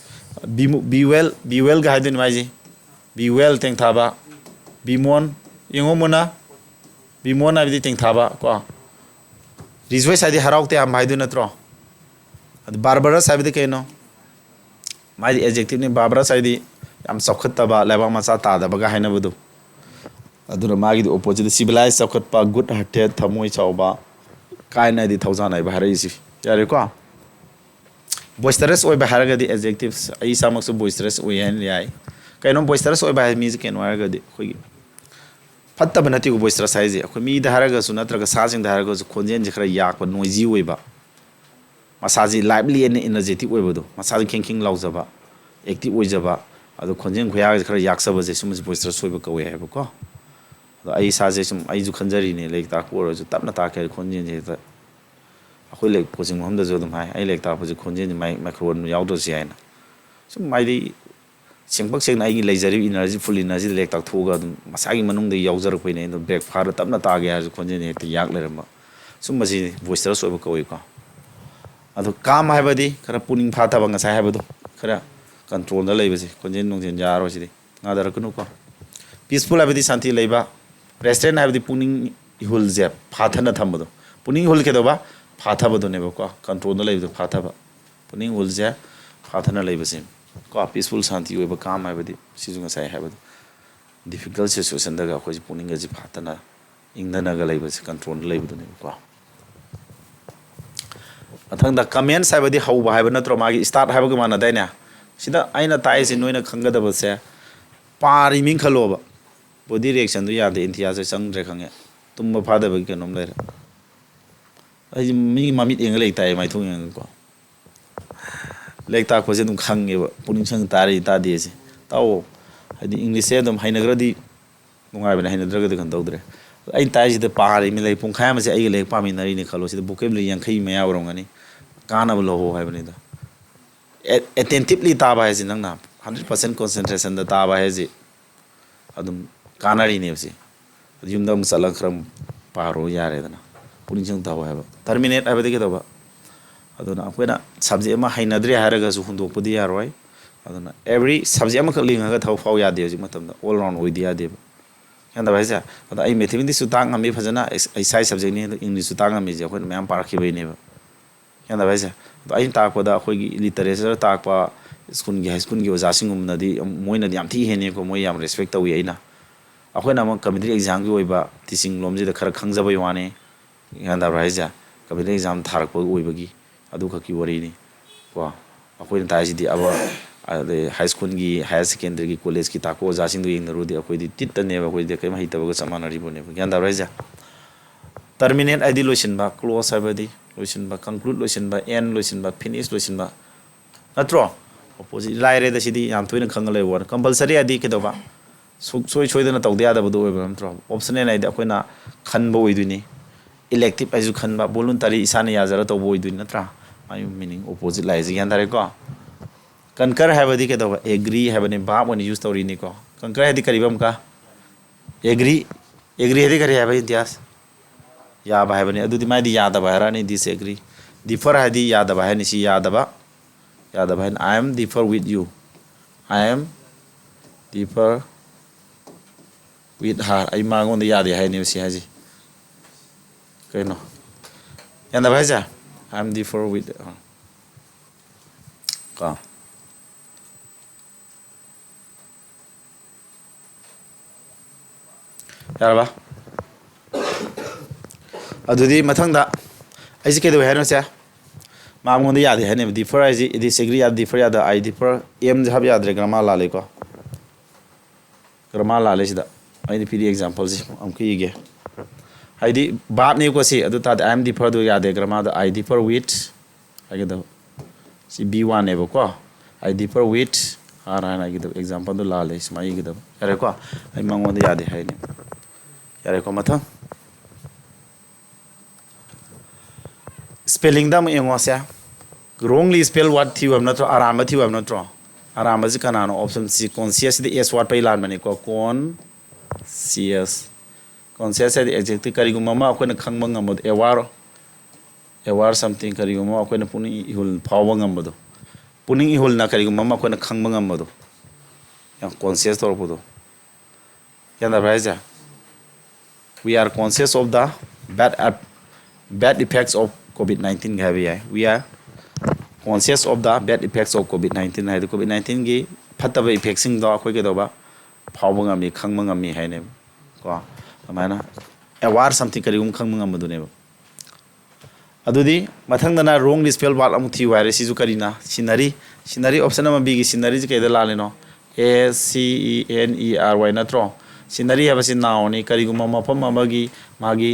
be well ga haidin mai ji be well teng tha ba be mon yengo mona be mon na di teng tha ba ko rejoice ai di harau te am haidu na tro ad barbarous ai di ke no mai di adjective ni barbarous ai di am sokhat ta ba leba ma sa ta da ba ga haina bu du adura magi di opposite civilized sokhat pa good hearted thamoi chauba kai na di thousand ai ba harai si yare ko boisterous oi ba haraga di adjectives ai samak so boisterous oi yan yai kai no boisterous oi ba mi ke no haraga di khoi ꯐꯠꯇꯕ ꯅꯠꯇꯦꯀꯣ ꯕꯣꯏꯁꯇ꯭ꯔꯁ ꯍꯥꯏꯁꯦ ꯑꯩꯈꯣꯏ ꯃꯤꯗ ꯍꯥꯏꯔꯒꯁꯨ ꯅꯠꯇ꯭ꯔꯒ ꯁꯥꯁꯤꯡꯗ ꯍꯥꯏꯔꯒꯁꯨ ꯈꯣꯟꯖꯦꯜꯁꯦ ꯈꯔ ꯌꯥꯛꯄ ꯅꯣꯏꯖꯤ ꯑꯣꯏꯕ ꯃꯁꯥꯁꯤ ꯂꯥꯏꯚꯂꯤ ꯑꯦꯟ ꯏꯅꯔꯖꯦꯇꯤꯛ ꯑꯣꯏꯕꯗꯣ ꯃꯁꯥꯁꯤ ꯈꯤꯡ ꯂꯥꯎꯖꯕ ꯑꯦꯛꯇꯤቭ ꯑꯣꯏꯖꯕ ꯑꯗꯣ ꯈꯣꯟꯖꯦꯜ ꯈꯨꯌꯥꯒꯁꯦ ꯈꯔ ꯌꯥꯛꯆꯕꯁꯦ ꯁꯨꯝꯕꯁꯦ ꯕꯣꯏꯁꯇ꯭ꯔꯁ ꯑꯣꯏꯕ ꯀꯧꯋꯦ ꯍꯥꯏꯕꯀꯣ ꯑꯗꯣ ꯑꯩ ꯏꯁꯥꯁꯦ ꯁꯨꯝ ꯑꯩꯁꯨ ꯈꯟꯖꯔꯤꯅꯦ ꯂꯥꯏꯔꯤꯛ ꯇꯥꯛꯄ ꯑꯣꯏꯔꯁꯨ ꯇꯞꯅ ꯇꯥꯛꯀꯦ ꯈꯣꯟꯖꯦꯜꯁꯦ ꯍꯦꯛꯇ ꯑꯩꯈꯣꯏ ꯂꯥꯏꯔꯤꯛ ꯀꯣꯆꯤꯡ ꯃꯐꯝꯗꯁꯨ ꯑꯗꯨꯝ ꯍꯥꯏ ꯑꯩ ꯂꯥꯏꯔꯤꯛ ꯇꯥꯛꯄꯁꯦ ꯈꯣꯟꯖꯦꯜꯁꯦ ꯃꯥꯏꯀ꯭ꯔꯣꯐꯣꯟ ꯌꯥꯎꯗ꯭ꯔꯁꯨ ꯌꯥꯏꯅ ꯁꯨꯝ ꯍꯥꯏꯗꯤ ꯁꯦꯡꯄꯥꯛ ꯁꯦꯡꯅ ꯑꯩꯒꯤ ꯂꯩꯖꯔꯤꯕ ꯏꯅꯔꯖꯤ ꯐꯨꯜ ꯏꯅꯔꯖꯤꯗ ꯂꯥꯏꯔꯤꯛ ꯇꯥꯛꯊꯣꯛꯑꯒ ꯑꯗꯨꯝ ꯃꯁꯥꯒꯤ ꯃꯅꯨꯡꯗ ꯌꯥꯎꯖꯔꯛꯄꯩꯅꯦ ꯑꯗꯣ ꯕ꯭ꯔꯦꯛ ꯐꯥꯔ ꯇꯞꯅ ꯇꯥꯒꯦ ꯍꯥꯏꯔꯁꯨ ꯈꯣꯟꯖꯦꯜꯁꯦ ꯍꯦꯛꯇ ꯌꯥꯛ ꯂꯩꯔꯝꯕ ꯁꯨꯝꯕꯁꯤꯅꯤ ꯕꯣꯏꯁꯇ꯭ꯔꯁ ꯑꯣꯏꯕ ꯀꯧꯏꯀꯣ ꯑꯗꯣ ꯀꯥꯝ ꯍꯥꯏꯕꯗꯤ ꯈꯔ ꯄꯨꯛꯅꯤꯡ ꯐꯥꯊꯕ ꯉꯁꯥꯏ ꯍꯥꯏꯕꯗꯣ ꯈꯔ ꯀꯟꯇ꯭ꯔꯣꯜꯗ ꯂꯩꯕꯁꯦ ꯈꯣꯟꯖꯦꯜ ꯅꯨꯡꯖꯦꯜ ꯌꯥꯔꯣꯏ ꯁꯤꯗꯤ ꯉꯥꯗꯔꯛꯀꯅꯨꯀꯣ ꯄꯤꯁꯐꯨꯜ ꯍꯥꯏꯕꯗꯤ ꯁꯥꯟꯇꯤ ꯂꯩꯕ ꯔꯦꯁꯇ꯭ꯔꯦꯟ ꯍꯥꯏꯕꯗꯤ ꯄꯨꯛꯅꯤꯡ ꯏꯍꯨꯜꯁꯦ ꯐꯥꯊꯅ ꯊꯝꯕꯗꯣ ꯄꯨꯛꯅꯤꯡ ꯏꯍꯨꯜ ꯀꯩꯗꯧꯕ ꯐꯥꯊꯕꯗꯨꯅꯦꯕꯀꯣ ꯀꯟꯇ꯭ꯔꯣꯜꯗ ꯂꯩꯕꯗꯣ ꯐꯥꯊꯕ ꯄꯨꯛꯅꯤꯡ ꯏꯍꯨꯜꯁꯦ ꯐꯥꯊꯅ ꯂꯩꯕꯁꯦ ꯀꯣ ꯄꯤꯁꯐꯨꯜ ꯁꯥꯟꯇꯤ ꯑꯣꯏꯕ ꯀꯥꯝ ꯍꯥꯏꯕꯗꯤ ꯁꯤꯁꯨ ꯉꯁꯥꯏ ꯍꯥꯏꯕꯗꯣ ꯗꯤꯐꯤꯀꯜ ꯁꯤꯆꯨꯋꯦꯁꯟꯗꯒ ꯑꯩꯈꯣꯏꯁꯦ ꯄꯨꯛꯅꯤꯡꯒꯁꯦ ꯐꯥꯊꯅ ꯏꯪꯊꯅꯒ ꯂꯩꯕꯁꯦ ꯀꯟꯇ꯭ꯔꯣꯜꯗ ꯂꯩꯕꯗꯨꯅꯦꯕꯀꯣ ꯃꯊꯪꯗ ꯀꯃꯦꯟꯁ ꯍꯥꯏꯕꯗꯤ ꯍꯧꯕ ꯍꯥꯏꯕ ꯅꯠꯇ꯭ꯔꯣ ꯃꯥꯒꯤ ꯁ꯭ꯇꯥꯔꯠ ꯍꯥꯏꯕꯒ ꯃꯥꯟꯅꯗꯥꯏꯅꯦ ꯁꯤꯗ ꯑꯩꯅ ꯇꯥꯛꯏꯁꯦ ꯅꯣꯏꯅ ꯈꯪꯒꯗꯕꯁꯦ ꯄꯥꯔꯤ ꯃꯤꯡ ꯈꯜꯂꯣꯕ ꯕꯣꯗꯤ ꯔꯤꯌꯦꯛꯁꯟꯗꯨ ꯌꯥꯗꯦ ꯏꯟꯊꯤꯌꯥꯁꯦ ꯆꯪꯗ꯭ꯔꯦ ꯈꯪꯉꯦ ꯇꯨꯝꯕ ꯐꯥꯗꯕꯒꯤ ꯀꯩꯅꯣꯝ ꯂꯩꯔꯦ ꯑꯩꯁꯦ ꯃꯤꯒꯤ ꯃꯃꯤꯠ ꯌꯦꯡꯉ ꯂꯩ ꯇꯥꯏꯌꯦ ꯃꯥꯏꯊꯣꯡ ꯌꯦꯡꯉꯒꯀꯣ ꯂꯥꯏꯔꯤꯛ ꯇꯥꯛꯄꯁꯦ ꯑꯗꯨꯝ ꯈꯪꯉꯦꯕ ꯄꯨꯛꯅꯤꯡ ꯆꯪ ꯇꯥꯔꯤ ꯇꯥꯗꯦꯁꯦ ꯇꯥꯛꯑꯣ ꯍꯥꯏꯗꯤ ꯏꯪꯂꯤꯁꯁꯦ ꯑꯗꯨꯝ ꯍꯩꯅꯈ꯭ꯔꯗꯤ ꯅꯨꯡꯉꯥꯏꯕꯅꯦ ꯍꯩꯅꯗ꯭ꯔꯒꯗꯤ ꯀꯩꯅꯣ ꯇꯧꯗ꯭ꯔꯦ ꯑꯩꯅ ꯇꯥꯛꯏꯁꯤꯗ ꯄꯥꯔꯤꯃꯤ ꯂꯩ ꯄꯨꯡꯈꯥꯏ ꯑꯃꯁꯦ ꯑꯩꯒ ꯂꯥꯏꯔꯤꯛ ꯄꯥꯃꯤꯟꯅꯔꯤꯅꯦ ꯈꯜꯂꯣ ꯁꯤꯗ ꯕꯣꯀꯦꯕꯨꯂꯔꯤ 50 ꯃꯌꯥ ꯑꯣꯏꯔꯝꯒꯅꯤ ꯀꯥꯟꯅꯕ ꯂꯧꯍꯧ ꯍꯥꯏꯕꯅꯤꯗ ꯑꯦꯇꯦꯟꯇꯤꯞꯂꯤ ꯇꯥꯕ ꯍꯥꯏꯁꯤ ꯅꯪꯅ 100% ꯀꯣꯟꯁꯦꯟꯇ꯭ꯔꯦꯁꯟꯗ ꯇꯥꯕ ꯍꯥꯏꯁꯤ ꯑꯗꯨꯝ ꯀꯥꯟꯅꯔꯤꯅꯦꯕ ꯁꯤ ꯌꯨꯝꯗ ꯑꯃꯨꯛ ꯆꯠꯂꯒ ꯈꯔ ꯄꯥꯔꯣ ꯌꯥꯔꯦꯗꯅ ꯄꯨꯛꯅꯤꯡ ꯆꯪ ꯇꯥꯎ ꯍꯥꯏꯕ ꯇꯔꯃꯤꯅꯦꯠ ꯍꯥꯏꯕꯗꯤ ꯀꯩꯗꯧꯕ ꯑꯗꯨꯅ ꯑꯩꯈꯣꯏꯅ ꯁꯕꯖꯦꯛ ꯑꯃ ꯍꯩꯅꯗ꯭ꯔꯦ ꯍꯥꯏꯔꯒꯁꯨ ꯍꯨꯟꯗꯣꯛꯄꯗꯤ ꯌꯥꯔꯣꯏ ꯑꯗꯨꯅ ꯑꯦꯕ꯭ꯔꯤ ꯁꯕꯖꯦꯛ ꯑꯃꯈꯛ ꯂꯤꯡꯉꯒ ꯊꯕꯛ ꯐꯥꯎ ꯌꯥꯗꯦ ꯍꯧꯖꯤꯛ ꯃꯇꯝꯗ ꯑꯣꯜ ꯔꯥꯎꯟ ꯑꯣꯏꯗꯤ ꯌꯥꯗꯦꯕ ꯒ꯭ꯌꯥꯟ ꯇꯥꯕ ꯍꯥꯏꯁꯦ ꯑꯗꯣ ꯑꯩ ꯃꯦꯊꯃꯦꯇꯤꯛꯁꯁꯨ ꯇꯥꯛ ꯉꯝꯃꯤ ꯐꯖꯅ ꯑꯩ ꯏꯁꯥꯒꯤ ꯁꯕꯖꯦꯛꯅꯤ ꯑꯗꯣ ꯏꯪꯂꯤꯁꯁꯨ ꯇꯥꯛ ꯉꯝꯃꯤꯁꯦ ꯑꯩꯈꯣꯏꯅ ꯃꯌꯥꯝ ꯄꯥꯔꯛꯈꯤꯕꯩꯅꯦꯕ ꯒ꯭ꯌꯥꯟ ꯇꯥꯕ ꯍꯥꯏꯁꯦ ꯑꯗꯣ ꯑꯩꯅ ꯇꯥꯛꯄꯗ ꯑꯩꯈꯣꯏꯒꯤ ꯂꯤꯇꯔꯦꯆꯔ ꯇꯥꯛꯄ ꯁ꯭ꯀꯨꯜꯒꯤ ꯍꯥꯏ ꯁ꯭ꯀꯨꯜꯒꯤ ꯑꯣꯖꯥꯁꯤꯡꯒꯨꯝꯕꯅꯗꯤ ꯃꯣꯏꯅꯗꯤ ꯌꯥꯝ ꯊꯤ ꯍꯦꯟꯅꯤꯀꯣ ꯃꯣꯏ ꯌꯥꯝ ꯔꯦꯁꯄꯦꯛ ꯇꯧꯏ ꯑꯩꯈꯣꯏꯅ ꯑꯃꯨꯛ ꯀꯝꯄꯤꯇꯤꯇꯤꯚ ꯑꯦꯛꯖꯥꯝꯒꯤ ꯑꯣꯏꯕ ꯇꯤꯆꯤꯡ ꯂꯣꯝꯁꯤꯗ ꯈꯔ ꯈꯪꯖꯕꯩ ꯋꯥꯅꯤ ꯒ꯭ꯌꯥꯟ ꯇꯥꯕ꯭ꯔꯥ ꯍꯥꯏꯁꯦ ꯀꯝꯄꯤꯇꯤꯇꯤꯚ ꯑꯦꯛꯖꯥꯝ ꯊꯥꯔꯛꯄ ꯑꯣꯏꯕꯒꯤ ꯑꯗꯨꯈꯛꯀꯤ ꯋꯥꯔꯤꯅꯤ ꯀꯣ ꯑꯩꯈꯣꯏꯅ ꯇꯥꯛꯏꯁꯤꯗꯤ ꯑꯗꯩ ꯍꯥꯏ ꯁ꯭ꯀꯨꯜꯒꯤ ꯍꯥꯌꯔ ꯁꯦꯀꯦꯟꯗꯔꯤꯒꯤ ꯀꯣꯂꯦꯖꯀꯤ ꯇꯥꯛꯄ ꯑꯣꯖꯥꯁꯤꯡꯗꯣ ꯌꯦꯡꯅꯔꯨꯗꯤ ꯑꯩꯈꯣꯏꯗꯤ ꯇꯤꯠꯇꯅꯦꯕ ꯑꯩꯈꯣꯏꯗꯤ ꯀꯔꯤꯝ ꯍꯩꯇꯕꯒ ꯆꯞ ꯃꯥꯟꯅꯔꯤꯕꯅꯦꯕ ꯒ꯭ꯌꯥꯟ ꯇꯥꯕ꯭ꯔꯥ ꯍꯥꯏꯁꯦ ꯇꯔꯃꯤꯅꯦꯠ ꯍꯥꯏꯗꯤ ꯂꯣꯏꯁꯤꯟꯕ ꯀ꯭ꯂꯣꯁ ꯍꯥꯏꯕꯗꯤ ꯂꯣꯏꯁꯤꯟꯕ ꯀꯟꯀ꯭ꯂꯨꯗ ꯂꯣꯏꯁꯤꯟꯕ ꯑꯦꯟ ꯂꯣꯏꯁꯤꯟꯕ ꯐꯤꯅꯤꯁ ꯂꯣꯏꯁꯤꯟꯕ ꯅꯠꯇ꯭ꯔꯣ ꯑꯣꯄꯣꯖꯤꯠ ꯂꯥꯏꯔꯦꯗ ꯁꯤꯗꯤ ꯌꯥꯝ ꯇꯣꯏꯅ ꯈꯪꯉ ꯂꯩꯕ ꯋꯥꯅꯤ ꯀꯝꯄꯜꯁꯔꯤ ꯍꯥꯏꯗꯤ ꯀꯩꯗꯧꯕ ꯁꯨꯡꯁꯣꯏ ꯁꯣꯏꯗꯅ ꯇꯧꯗ ꯌꯥꯗꯕꯗꯣ ꯑꯣꯏꯕ ꯅꯠꯇ꯭ꯔꯣ ꯑꯣꯞꯁꯅꯦꯜ ꯍꯥꯏꯗꯤ ꯑꯩꯈꯣꯏꯅ ꯈꯟꯕ ꯑꯣꯏꯗꯣꯏꯅꯤ ꯏꯂꯦꯛꯇꯤꯞ ꯍꯥꯏꯁꯨ ꯈꯟꯕ ꯚꯣꯂꯨꯟꯇꯔꯤ ꯏꯁꯥꯅ ꯌꯥꯖꯔ ꯇꯧꯕ ꯑꯣꯏꯗꯣꯏꯅꯤ ꯅꯠꯇ꯭ꯔꯥ ꯃꯥꯒꯤ ꯃꯤꯅꯤꯡ ꯑꯣꯄꯣꯖꯤꯠ ꯂꯥꯏꯁꯦ ꯒ꯭ꯌꯥꯟ ꯇꯥꯔꯦꯀꯣ ꯀꯟꯀꯔ ꯍꯥꯏꯕꯗꯤ ꯀꯩꯗꯧꯕ ꯑꯦꯒ꯭ꯔꯤ ꯍꯥꯏꯕꯅꯤ ꯚꯥꯕ ꯑꯣꯏꯅ ꯌꯨꯁ ꯇꯧꯔꯤꯅꯤꯀꯣ ꯀꯟꯀꯔ ꯍꯥꯏꯗꯤ ꯀꯔꯤꯕ ꯑꯃꯨꯛꯀ ꯑꯦꯒ꯭री ꯍꯥꯏꯗꯤ ꯀꯔꯤ ꯍꯥꯏꯕ ꯏꯟꯇꯤꯌꯥꯁ ꯌꯥꯕ ꯍꯥꯏꯕꯅꯤ ꯑꯗꯨꯗꯤ ꯃꯥꯗꯤ ꯌꯥꯗꯕ ꯍꯥꯏꯔꯛꯑꯅꯤ ꯗꯤꯁꯑꯦꯒ꯭री ꯗꯤꯐꯔ ꯍꯥꯏꯗꯤ ꯌꯥꯗꯕ ꯍꯥꯏꯅꯤ ꯁꯤ ꯌꯥꯗꯕ ꯍꯥꯏꯅꯤ I am differ with you I am differ with her ꯑꯩ ꯃꯉꯣꯟꯗ ꯌꯥꯗꯦ ꯍꯥꯏꯅꯦꯕ ꯁꯤ ꯍꯥꯏꯁꯤ ꯀꯩꯅꯣ ꯌꯥꯗꯕ ꯍꯥꯏꯁꯦ ꯑꯥꯏ ꯑꯦꯝ ꯗꯤꯐꯔ ꯋꯤꯠ ꯀꯣ ꯌꯥꯔꯕ ꯑꯗꯨꯗꯤ ꯃꯊꯪꯗ ꯑꯩꯁꯦ ꯀꯩꯗꯧꯋꯦ ꯍꯥꯏꯅꯣꯁꯦ ꯃꯉꯣꯟꯗ ꯌꯥꯗꯦ ꯍꯥꯏꯅꯦꯕ ꯗꯤꯐꯔ ꯍꯥꯏꯁꯤ ꯗꯤꯁꯑꯦꯒ꯭री ꯌꯥꯗꯦ ꯗꯤꯐꯔ ꯌꯥꯗ ꯑꯥꯏ ꯗꯤꯐꯔ ꯑꯦꯝꯁꯦ ꯍꯥꯞ ꯌꯥꯗ꯭ꯔꯦ ꯒ꯭ꯔꯃꯥꯔ ꯂꯥꯜꯂꯦꯀꯣ ꯒ꯭ꯔꯃꯥꯔ ꯂꯥꯜꯂꯦ ꯁꯤꯗ ꯑꯩꯅ ꯄꯤꯔꯤ ꯑꯦꯛꯖꯥꯝꯄꯜꯁꯦ ꯑꯃꯨꯛꯀ ꯏꯒꯦ ꯍꯥꯏꯗꯤ ꯚꯥꯕꯅꯦꯀꯣ ꯁꯤ ꯑꯗꯨ ꯇꯥꯔꯗꯤ ꯑꯥꯏ ꯑꯦꯝ ꯗꯤꯐꯔꯗꯣ ꯌꯥꯗꯦ ꯒ꯭ꯔꯃꯥꯔꯗ ꯑꯥꯏ ꯗꯤꯐꯔ ꯋꯤꯠ ꯍꯥꯏꯒꯗꯕ ꯁꯤ B1 ꯅꯦꯕꯀꯣ ꯑꯥꯏ ꯗꯤꯐꯔ ꯋꯤꯠ ꯍꯥꯔ ꯍꯥꯏꯅ ꯍꯥꯏꯒꯗꯕ ꯑꯦꯛꯖꯥꯝꯄꯜꯗꯣ ꯂꯥꯜꯂꯦ ꯁꯨꯃꯥꯏꯅ ꯏꯒꯗꯕ ꯌꯥꯔꯦꯀꯣ ꯑꯩ ꯃꯉꯣꯟꯗ ꯌꯥꯗꯦ ꯍꯥꯏꯅꯤ ꯌꯥꯔꯦꯀꯣ ꯃꯊꯪ ꯁ꯭ꯄꯦꯂꯤꯡꯗ ꯑꯃꯨꯛ ꯌꯦꯡꯉꯣꯁꯦ ꯔꯣꯡꯂꯤ ꯁ꯭ꯄꯦꯜ ꯋꯥꯔꯗ ꯊꯤꯌꯨ ꯍꯥꯏꯕ ꯅꯠꯇ꯭ꯔꯣ ꯑꯔꯥꯟꯕ ꯊꯤꯌꯨ ꯍꯥꯏꯕ ꯅꯠꯇ꯭ꯔꯣ ꯑꯔꯥꯟꯕꯁꯤ ꯀꯅꯥꯅꯣ ꯑꯣꯞꯁꯟ ꯁꯤ ꯀꯣꯟꯁꯤꯌꯁꯁꯤꯗ ꯑꯦꯁ ꯋꯥꯠꯄꯩ ꯂꯥꯟꯕꯅꯤꯀꯣ ꯀꯣꯟꯁꯤꯌꯁ ꯀꯣꯟꯁꯤꯌꯁ ꯍꯥꯏꯗꯤ ꯑꯦꯛꯖꯦꯛꯇꯤቭ ꯀꯔꯤꯒꯨꯝꯕ ꯑꯃ ꯑꯩꯈꯣꯏꯅ ꯈꯪꯕ ꯉꯝꯕꯗꯣ ꯑꯦꯋꯥꯔ ꯁꯝꯊꯤꯡ ꯀꯔꯤꯒꯨꯝꯕ ꯑꯃ ꯑꯩꯈꯣꯏꯅ ꯄꯨꯛꯅꯤꯡ ꯏꯍꯨꯜ ꯐꯥꯎꯕ ꯉꯝꯕꯗꯣ ꯄꯨꯛꯅꯤꯡ ꯏꯍꯨꯜꯅ ꯀꯔꯤꯒꯨꯝꯕ ꯑꯃ ꯑꯩꯈꯣꯏꯅ ꯈꯪꯕ ꯉꯝꯕꯗꯣ ꯌꯥꯝ ꯀꯣꯟꯁꯤꯌꯁ ꯇꯧꯔꯛꯄꯗꯣ ꯒ꯭ꯌꯥꯟ ꯇꯥꯕ꯭ꯔꯥ ꯍꯥꯏꯁꯦ we are conscious of the bad effects of COVID-19 ꯍꯥꯏꯕ ꯌꯥꯏ we are conscious of the bad effects of COVID-19 ꯍꯥꯏꯗꯤ COVID-19ꯒꯤ ꯐꯠꯇꯕ ꯏꯐꯦꯛꯁꯤꯡꯗꯣ ꯑꯩꯈꯣꯏ ꯀꯩꯗꯧꯕ ꯐꯥꯎꯕ ꯉꯝꯃꯤ ꯈꯪꯕ ꯉꯝꯃꯤ ꯍꯥꯏꯅꯦꯕ ꯀꯣ ꯑꯗꯨꯃꯥꯏꯅ ꯑꯦꯋꯥꯔ ꯁꯝꯊꯤꯡ ꯀꯔꯤꯒꯨꯝꯕ ꯈꯪꯕ ꯉꯝꯕꯗꯨꯅꯦꯕ ꯑꯗꯨꯗꯤ ꯃꯊꯪꯗꯅ ꯔꯣꯡꯂꯤ ꯁ꯭ꯄꯦꯜ ꯋꯥꯔꯗ ꯑꯃꯨꯛ ꯊꯤꯌꯨ ꯍꯥꯏꯔꯦ ꯁꯤꯁꯨ ꯀꯔꯤꯅ ꯁꯤꯅꯔꯤ ꯑꯣꯞꯁꯟ ꯑꯃ ꯕꯤꯒꯤ ꯁꯤꯅꯔꯤꯁꯤ ꯀꯩꯗ ꯂꯥꯜꯂꯤꯅꯣ SCENERY ꯅꯠꯇ꯭ꯔꯣ ꯁꯤꯅꯔꯤ ꯍꯥꯏꯕꯁꯤ ꯅꯥꯎꯅꯤ ꯀꯔꯤꯒꯨꯝꯕ ꯃꯐꯝ ꯑꯃꯒꯤ ꯃꯥꯒꯤ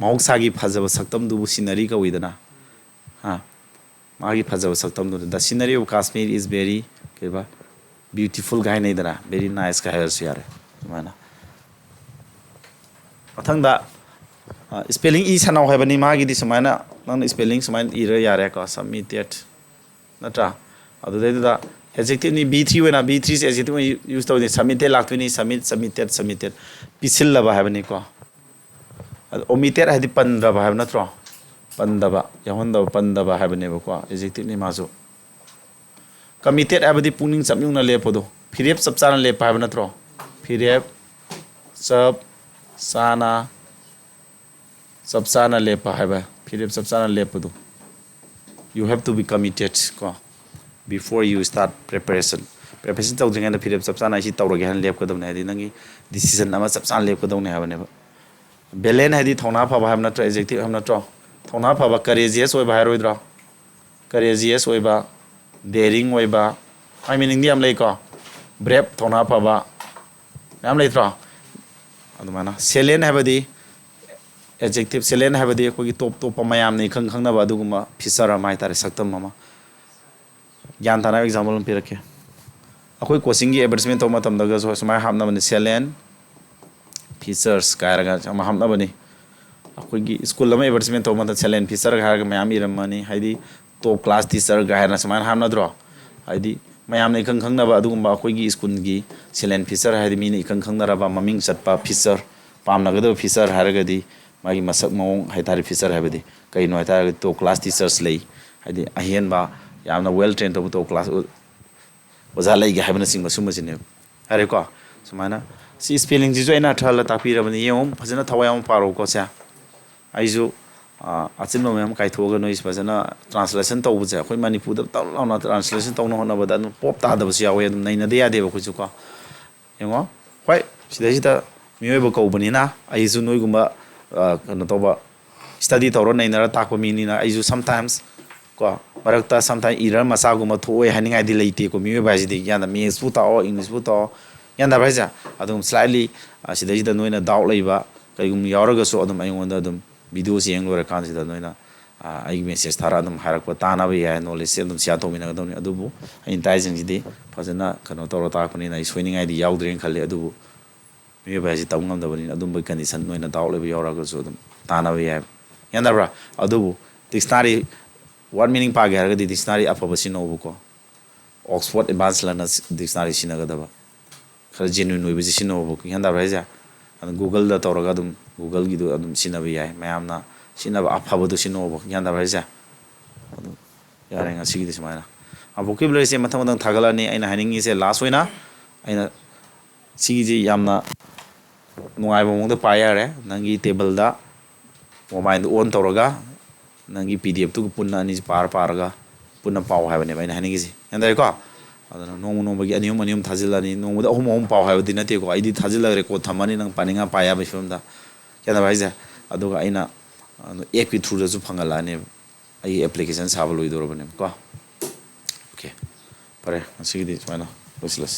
ꯃꯍꯧꯁꯥꯒꯤ ꯐꯖꯕ ꯁꯛꯇꯝꯗꯨꯕꯨ ꯁꯤꯅꯔꯤ ꯀꯧꯏꯗꯅ मागी फजब सक्तम the scenery of Kashmir is very केबा ब्यूटीफुल गाय नहीं दना वेरी नाइस का है यार माना मथंगदा स्पेलिंग ई सनाव है बनी मागी दि समाना नन स्पेलिंग समाइन इर यारे का सबमिटेड नत्रा अदुदैदा एडजेक्टिव नि b3 वेना b3 से एडजेक्टिव यूज तो सबमिटेड लाक्तुनी सबमिटेड पिसिल लबा है बनी को ओमिटेड है दि पंद्रबा है नत्रो पंदबा यहोंदब पंदबा है बने को एडजेक्टिव नि माजो कमिटेड है बदि पुनिंग सबयुंग न लेपदो फिरेप सब चाना लेप है नत्रो फिरेप सब साना लेप है फिरेप सब चाना लेपदो you have to be committed को before you start preparation तौद्रिंग द फिरेप सब चाना इसी तौरगे हन लेप कदम ने नंगी डिसीजन अमा सब चाना लेप कदम ने है बने बेलेन है दि थौना फबा है नत्रो एडजेक्टिव है नत्रो थौना फबा करेजियस ओइबा हायरोइद्रो करेजियस ओइबा डेयरिंग ओइबा आई मीनिंग दि हम लेको ब्रेव थौना फबा नाम लेत्रो अदुमाना सेलेन हैबदी एडजेक्टिव सेलेन हैबदी कोगी टॉप टॉप मयाम ने खंग खंगना अदुगुमा फीचर अमा तारे सक्तम ममा ज्ञान थाना एग्जांपल पिरके अखोई कोचिंग की एडवर्टाइजमेंट तो मतम दगा सो समाय हामना बने सेलेन फीचर्स कायरगा अमा हामना बने अखोगी स्कूल में एडवर्टाइजमेंट तो मत सेलेन फीचर कायरगा मयाम इरमनी हाइदी टॉप क्लास टीचर गायना समाय हामना द्रो हाइदी मयाम ने खंग खंगना अदुगुमा अखोगी स्कूल की सेलेन फीचर हाइदी मीने खंग खंगना ममिंग चटपा फीचर पामनागदो फीचर हारगदी मागी मसक मौंग हाइतारी फीचर हाइबदी कइनो हाइतारी तो क्लास टीचर्स लई हाइदी अहियनबा यामना वेल ट्रेन तो क्लास ओजा लई हाइबना सिंग सुमसिने अरे को समाना सी स्पेलिंग जिजो एना थल तापिरबनी येम फजना थवायाम पारो को सा आइजु अचिनबा मैम काइथोगा नोइस फजना ट्रांसलेशन तौबजे अखोय मणिपुरदा तौना ट्रांसलेशन तौनो होनबदा पॉप तादबस यावे नैनदे यादेबा खुजु को यंगो होय सिदासिदा मियोबा कौबनिना आइजु नोइगुम्बा कनो तौबा स्टडी तौरो नैनरा ताको मीनिना आइजु समटाइम्स को मरक्ता समटाइम इरर मसागुम्बा थोय हानिंगाय दि लेइते को मियोबा जिदि याना मैथ्स बु ताओ इंग्लिश बु ताओ याना भाइजा अदुम स्लाइटली सिदासिदा नोइना डाउट लैबा कइगुम यावरगसो अदुम आइंगोंदा अदुम वीडियो से येंग लोरे कांसिदा नोइना आई मेसेज थारा अदुम हारकपा तानाबा याय नॉलेज से अदुम सिया तोमिनागदोनि अदुबु आइन ताइजिंग जिदि फजना कनो तौरो ताकपनिना आई सोइनिंगाय दि यावद्रेन खले अदुबु मियोबा जि तौंगमदबनि अदुम बै कंडीशन नोइना डाउट लैबा यावरगसो अदुम तानाबा याय यानदाब्रा अदुबु डिक्शनरी वर्ड मीनिंग पागे हारगदि डिक्शनरी अफबा सिनोबु को ऑक्सफोर्ड एडवांस लर्नर डिक्शनरी सिनगदबा खरा जेन्युइन ओइबजि सिनोबु यानदाब्रा जा गूगल दा तौरगा अदुम गूगल गिदु अदुम सिनबा याय मयामना सिनबा अफबदु सिनोबु यानदाब्रा जा अदु यारे ngasiगि समायना vocabulary से मथं मथं थागलानि आइना हाइनिंगि से लास्ट होइना आइना सिगि यामना नुआइबा मोंग द पायारे नंगी टेबल दा मोबाइल ऑन तौरगा नंगी pdf तु पुन्ना नि पार पारगा पुन्ना पाव हाइबने आइना हाइनिंगि से यानदाय को अदना नोंग नोंबगी अनियम अनियम थाजिलानि नोंगदा अहुम अहुम पाव हाइबदि नते को आइदि थाजिला रेकॉर्ड थमानि नंग पानिंगा पाया बिफमदा याना भाइजा अदुगा आइना एप की थ्रू दसु फंगलाने आई एप्लीकेशन साबा लोइदोरबने को ओके परे सिगि समायना बसलस